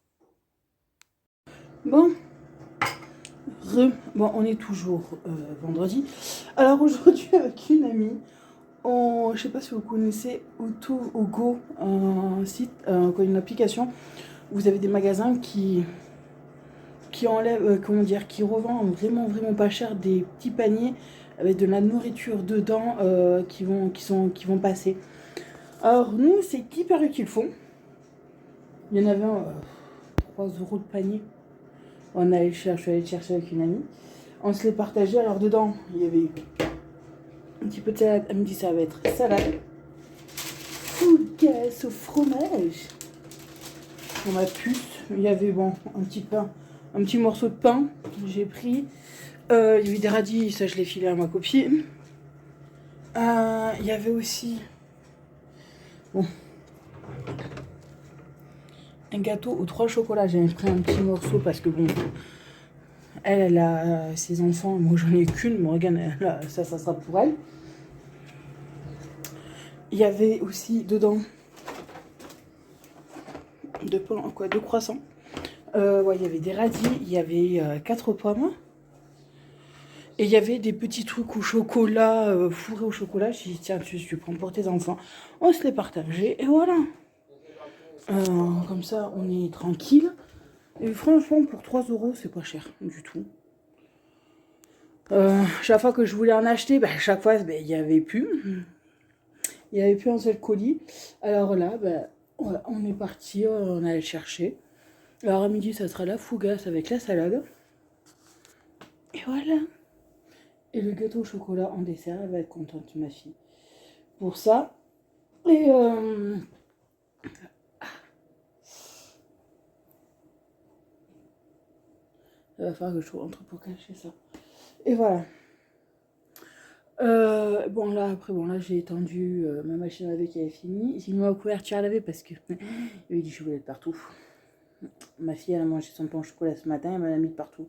Bon, on est toujours vendredi. Alors aujourd'hui avec une amie, je sais pas si vous connaissez Auto-Go, un site, une application où vous avez des magasins qui enlèvent, qui revendent vraiment pas cher des petits paniers avec de la nourriture dedans qui vont passer. Alors nous, c'est hyper utile font. Il y en avait 3 € de panier. Je suis allée le chercher avec une amie. On se les partageait. Alors dedans, il y avait un petit peu de salade. Elle me dit ça va être salade. Fougasse au fromage. Dans ma puce, il y avait un petit pain, un petit morceau de pain. J'ai pris. Il y avait des radis, ça je l'ai filé à ma copine. Il y avait aussi un gâteau aux 3 chocolats. J'avais pris un petit morceau parce que elle a ses enfants. Moi j'en ai qu'une. Morgane, ça sera pour elle. Il y avait aussi dedans 2 croissants. Il y avait des radis, il y avait 4 pommes. Et il y avait des petits trucs au chocolat, fourrés au chocolat. J'ai dit, tiens, tu prends pour tes enfants. On se les partageait, et voilà. Comme ça, on est tranquille. Et franchement, pour 3 €, c'est pas cher du tout. Chaque fois que je voulais en acheter, chaque fois, il n'y avait plus. Il n'y avait plus un seul colis. Alors là, voilà, on est parti, on allait le chercher. Alors à midi, ça sera la fougasse avec la salade. Et voilà. Et le gâteau au chocolat en dessert, elle va être contente, ma fille. Pour ça. Et il va falloir que je rentre pour cacher ça. Et voilà. Bon là après bon là j'ai étendu ma machine à laver qui avait fini. J'ai mis ma couverture à laver parce que il y avait du chocolat de partout. Ma fille elle a mangé son pain au chocolat ce matin, elle m'en a mis de partout.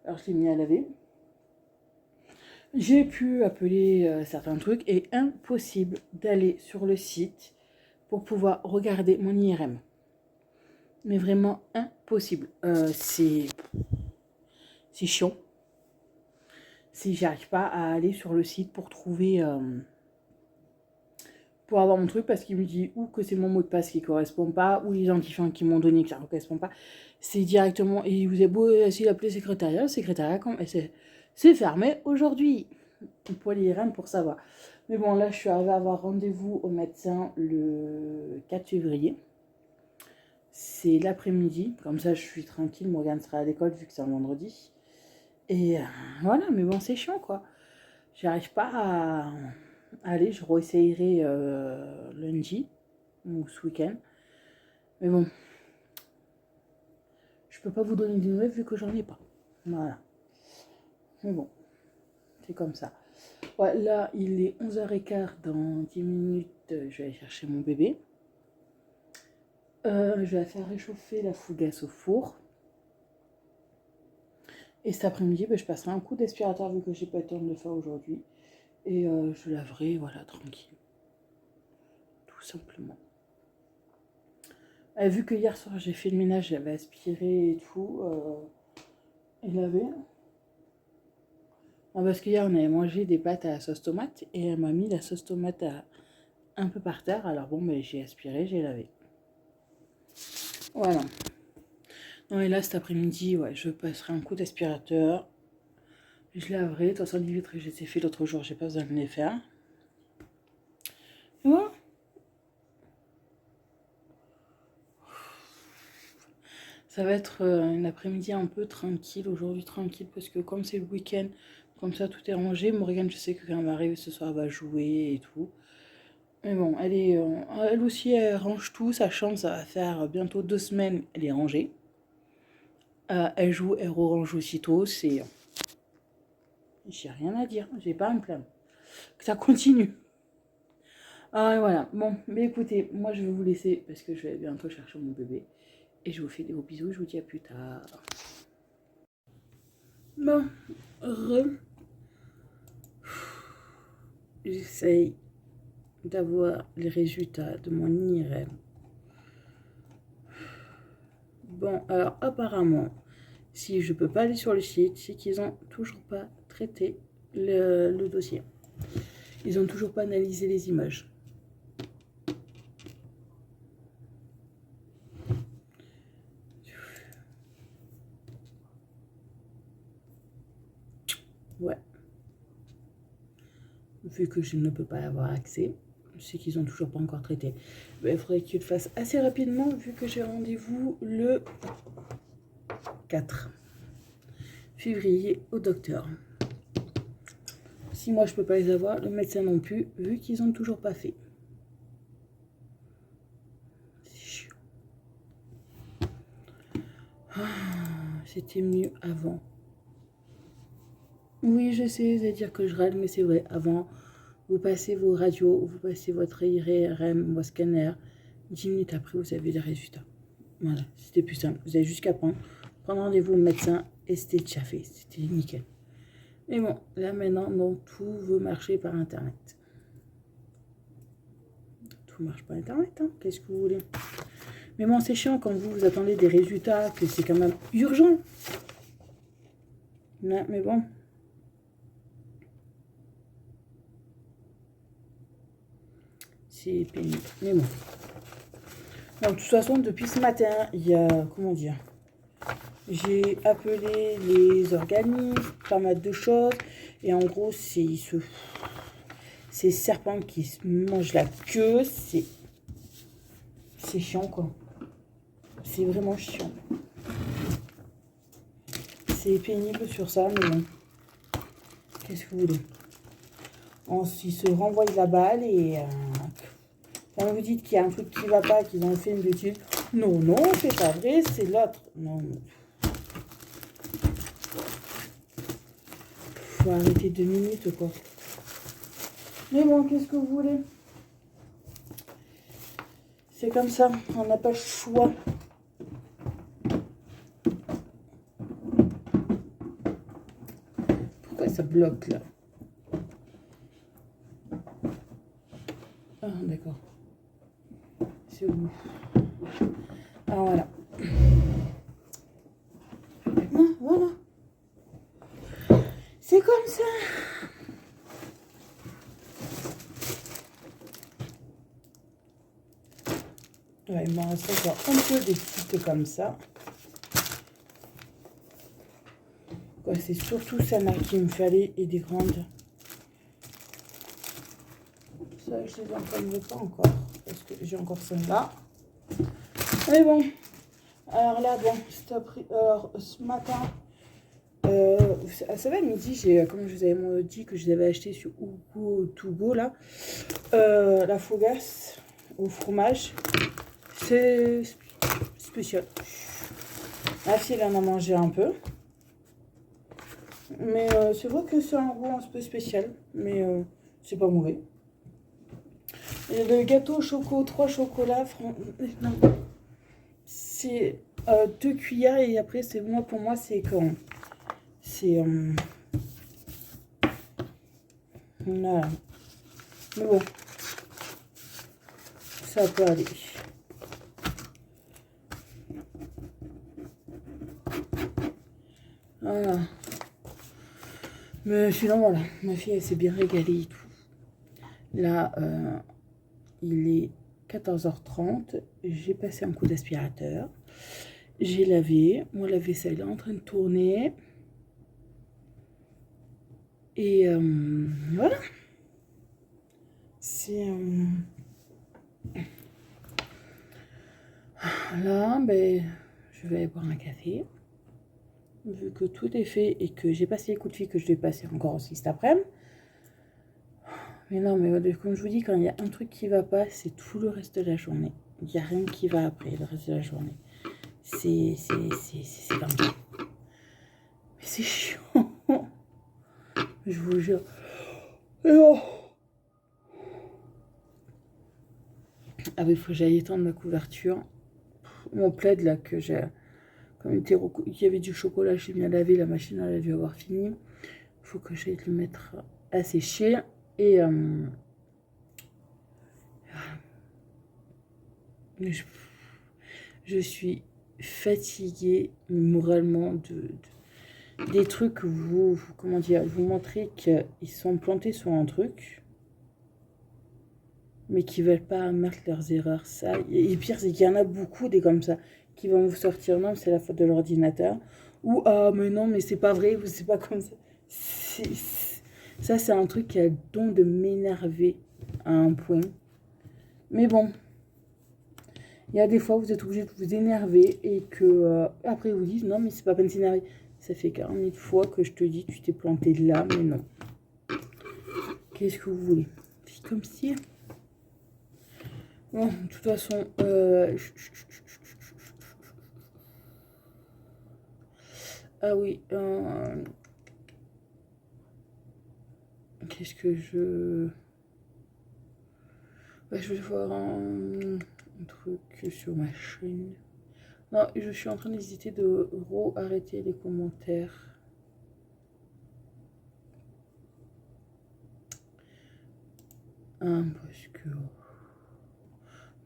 Alors je l'ai mis à laver. J'ai pu appeler certains trucs et impossible d'aller sur le site pour pouvoir regarder mon IRM. Mais vraiment impossible. C'est chiant. Si j'arrive pas à aller sur le site pour trouver pour avoir mon truc parce qu'il me dit ou que c'est mon mot de passe qui correspond pas ou l'identifiant qu'ils m'ont donné qui ne correspond pas, c'est directement et vous avez beau essayer d'appeler secrétariat c'est fermé aujourd'hui pour l'IRM pour savoir. Mais bon là je suis arrivée à avoir rendez-vous au médecin le 4 février. C'est l'après-midi, comme ça je suis tranquille, Morgane sera à l'école vu que c'est un vendredi. Et voilà, mais bon, c'est chiant, quoi. J'arrive pas à aller, je réessayerai lundi ou ce week-end. Mais bon, je peux pas vous donner des nouvelles vu que j'en ai pas. Voilà. Mais bon, c'est comme ça. Ouais, là, il est 11h15, dans 10 minutes, je vais aller chercher mon bébé. Je vais faire réchauffer la fougasse au four. Et cet après-midi, je passerai un coup d'aspirateur vu que j'ai pas le temps de le faire aujourd'hui. Et je laverai, voilà, tranquille. Tout simplement. Vu que hier soir j'ai fait le ménage, j'avais aspiré et tout, et lavé. Parce qu'hier on avait mangé des pâtes à la sauce tomate et elle m'a mis la sauce tomate un peu par terre. Alors bon, j'ai aspiré, j'ai lavé. Voilà. Non, et là cet après-midi, ouais, je passerai un coup d'aspirateur. Je laverai. De toute façon, les vitres, je les ai fait l'autre jour, j'ai pas besoin de les faire. Et voilà. Ça va être un après-midi un peu tranquille, aujourd'hui tranquille, parce que comme c'est le week-end, comme ça tout est rangé. Morgane, je sais que quand elle va arriver ce soir, elle va jouer et tout. Mais bon, elle aussi, elle range tout, sachant que ça va faire bientôt 2 semaines, elle est rangée. Elle joue, elle range aussitôt, c'est... J'ai rien à dire, j'ai pas à me plaindre. Que ça continue. Ah, voilà, bon, mais écoutez, moi je vais vous laisser parce que je vais bientôt chercher mon bébé. Et je vous fais des gros bisous, je vous dis à plus tard. Bon, j'essaye d'avoir les résultats de mon IRM. Bon, alors apparemment, si je peux pas aller sur le site, c'est qu'ils ont toujours pas traité le dossier. Ils ont toujours pas analysé les images. Ouais. Vu que je ne peux pas avoir accès, c'est qu'ils ont toujours pas encore traité. Il faudrait qu'ils le fassent assez rapidement vu que j'ai rendez-vous le 4 février au docteur. Si moi je peux pas les avoir, le médecin non plus, vu qu'ils ont toujours pas fait. C'est chiant. C'était mieux avant. Oui, je sais, vous allez dire que je râle, mais c'est vrai. Avant, vous passez vos radios, vous passez votre IRM, votre scanner. 10 minutes après, vous avez les résultats. Voilà, c'était plus simple. Vous avez jusqu'à prendre rendez-vous au médecin et c'était déjà fait. C'était nickel. Mais bon, là maintenant, non, tout veut marcher par Internet. Tout marche par Internet, hein. Qu'est-ce que vous voulez? Mais bon, c'est chiant quand vous attendez des résultats, que c'est quand même urgent. Non, mais bon. C'est pénible. Mais bon. Donc, de toute façon, depuis ce matin, il y a, comment dire, j'ai appelé les organismes, pas mal de choses. Et en gros, c'est ces serpents qui se mangent la queue. C'est chiant, quoi. C'est vraiment chiant. C'est pénible sur ça, mais bon. Qu'est-ce que vous voulez? On se renvoie la balle et quand vous dites qu'il y a un truc qui va pas, qu'ils ont fait une bêtise, non, non, c'est pas vrai, c'est l'autre. Non, non. Faut arrêter 2 minutes, quoi. Mais bon, qu'est-ce que vous voulez? C'est comme ça, on n'a pas le choix. Pourquoi ça bloque, là? Ah, d'accord. C'est où? Ah, voilà. Ah, voilà. C'est comme ça. Ouais, il m'en reste encore un peu des petites comme ça. Ouais, c'est surtout celle-là qu'il me fallait et des grandes. Ça, je les imprègne pas encore parce que j'ai encore celle-là. Mais bon, alors là, bon, alors, ce matin, ça va, midi, comme je vous avais dit que je les avais acheté sur Ugo To Go, là, la fougasse au fromage, c'est spécial. Ma fille, elle en a mangé un peu. Mais c'est vrai que c'est un goût un peu spécial, mais c'est pas mauvais. Et le gâteau choco, 3 chocolats, non, c'est 2 cuillères et après, c'est moi pour moi, c'est quand c'est voilà. Mais bon, ça peut aller. Voilà. Mais sinon, voilà, ma fille, elle s'est bien régalée et tout. Là, il est 14h30. J'ai passé un coup d'aspirateur. J'ai lavé. Moi, la vaisselle est en train de tourner. Et voilà. C'est... là, ben, je vais aller boire un café. Vu que tout est fait et que j'ai passé les coups de fil que je vais passer encore aussi cet après-midi. Mais non, mais comme je vous dis, quand il y a un truc qui va pas, c'est tout le reste de la journée. Il n'y a rien qui va après le reste de la journée. C'est comme ça. Mais c'est chiant. Je vous jure. Et oh. Ah oui, il faut que j'aille étendre ma couverture. Mon plaid là que j'ai... Comme il y avait du chocolat, j'ai mis à laver, la machine elle a dû avoir fini. Il faut que j'aille le mettre à sécher. Et je suis fatiguée moralement des trucs que comment dire, vous montrez qu'ils sont plantés sur un truc, mais qui veulent pas mettre leurs erreurs. Ça, et pire, c'est qu'il y en a beaucoup des comme ça qui vont vous sortir non, c'est la faute de l'ordinateur, ou ah mais non, mais c'est pas vrai, ou c'est pas comme ça. Ça, c'est un truc qui a le don de m'énerver à un point. Mais bon. Il y a des fois où vous êtes obligé de vous énerver et que après vous dites non mais c'est pas peine de s'énerver. Ça fait 40 000 fois que je te dis tu t'es planté de là, mais non. Qu'est-ce que vous voulez? C'est comme si... Bon, de toute façon... Ah oui. Qu'est-ce que je... Bah, je vais voir un truc sur ma chaîne. Non, je suis en train d'hésiter de arrêter les commentaires. Parce que...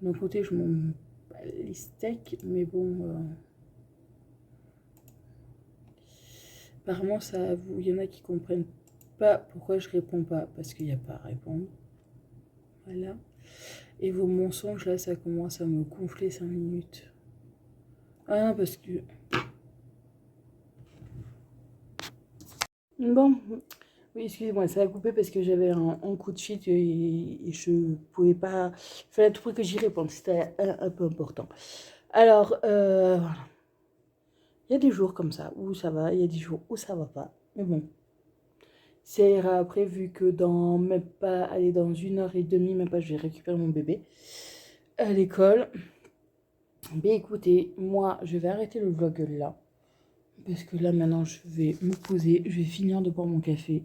D'un côté, je m'en bats les steaks, mais bon... apparemment, il y en a qui comprennent pas pourquoi je réponds pas, parce qu'il n'y a pas à répondre. Voilà. Et vos mensonges, là, ça commence à me gonfler 5 minutes. Ah non, parce que... Bon, oui, excusez-moi, ça a coupé parce que j'avais un coup de fil et je pouvais pas... Il fallait à tout prix que j'y réponde, c'était un peu important. Alors, voilà. Il y a des jours comme ça où ça va, il y a des jours où ça va pas. Mais bon, Ça ira après, vu que dans même pas, allez, dans 1h30, même pas, je vais récupérer mon bébé à l'école. Mais écoutez, moi, je vais arrêter le vlog là. Parce que là, maintenant, je vais me poser. Je vais finir de boire mon café.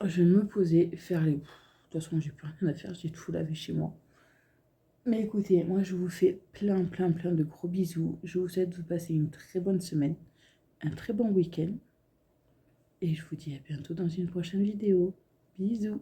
Je vais me poser, faire les... De toute façon, j'ai plus rien à faire. J'ai tout lavé chez moi. Mais écoutez, moi, je vous fais plein de gros bisous. Je vous souhaite de passer une très bonne semaine. Un très bon week-end. Et je vous dis à bientôt dans une prochaine vidéo. Bisous.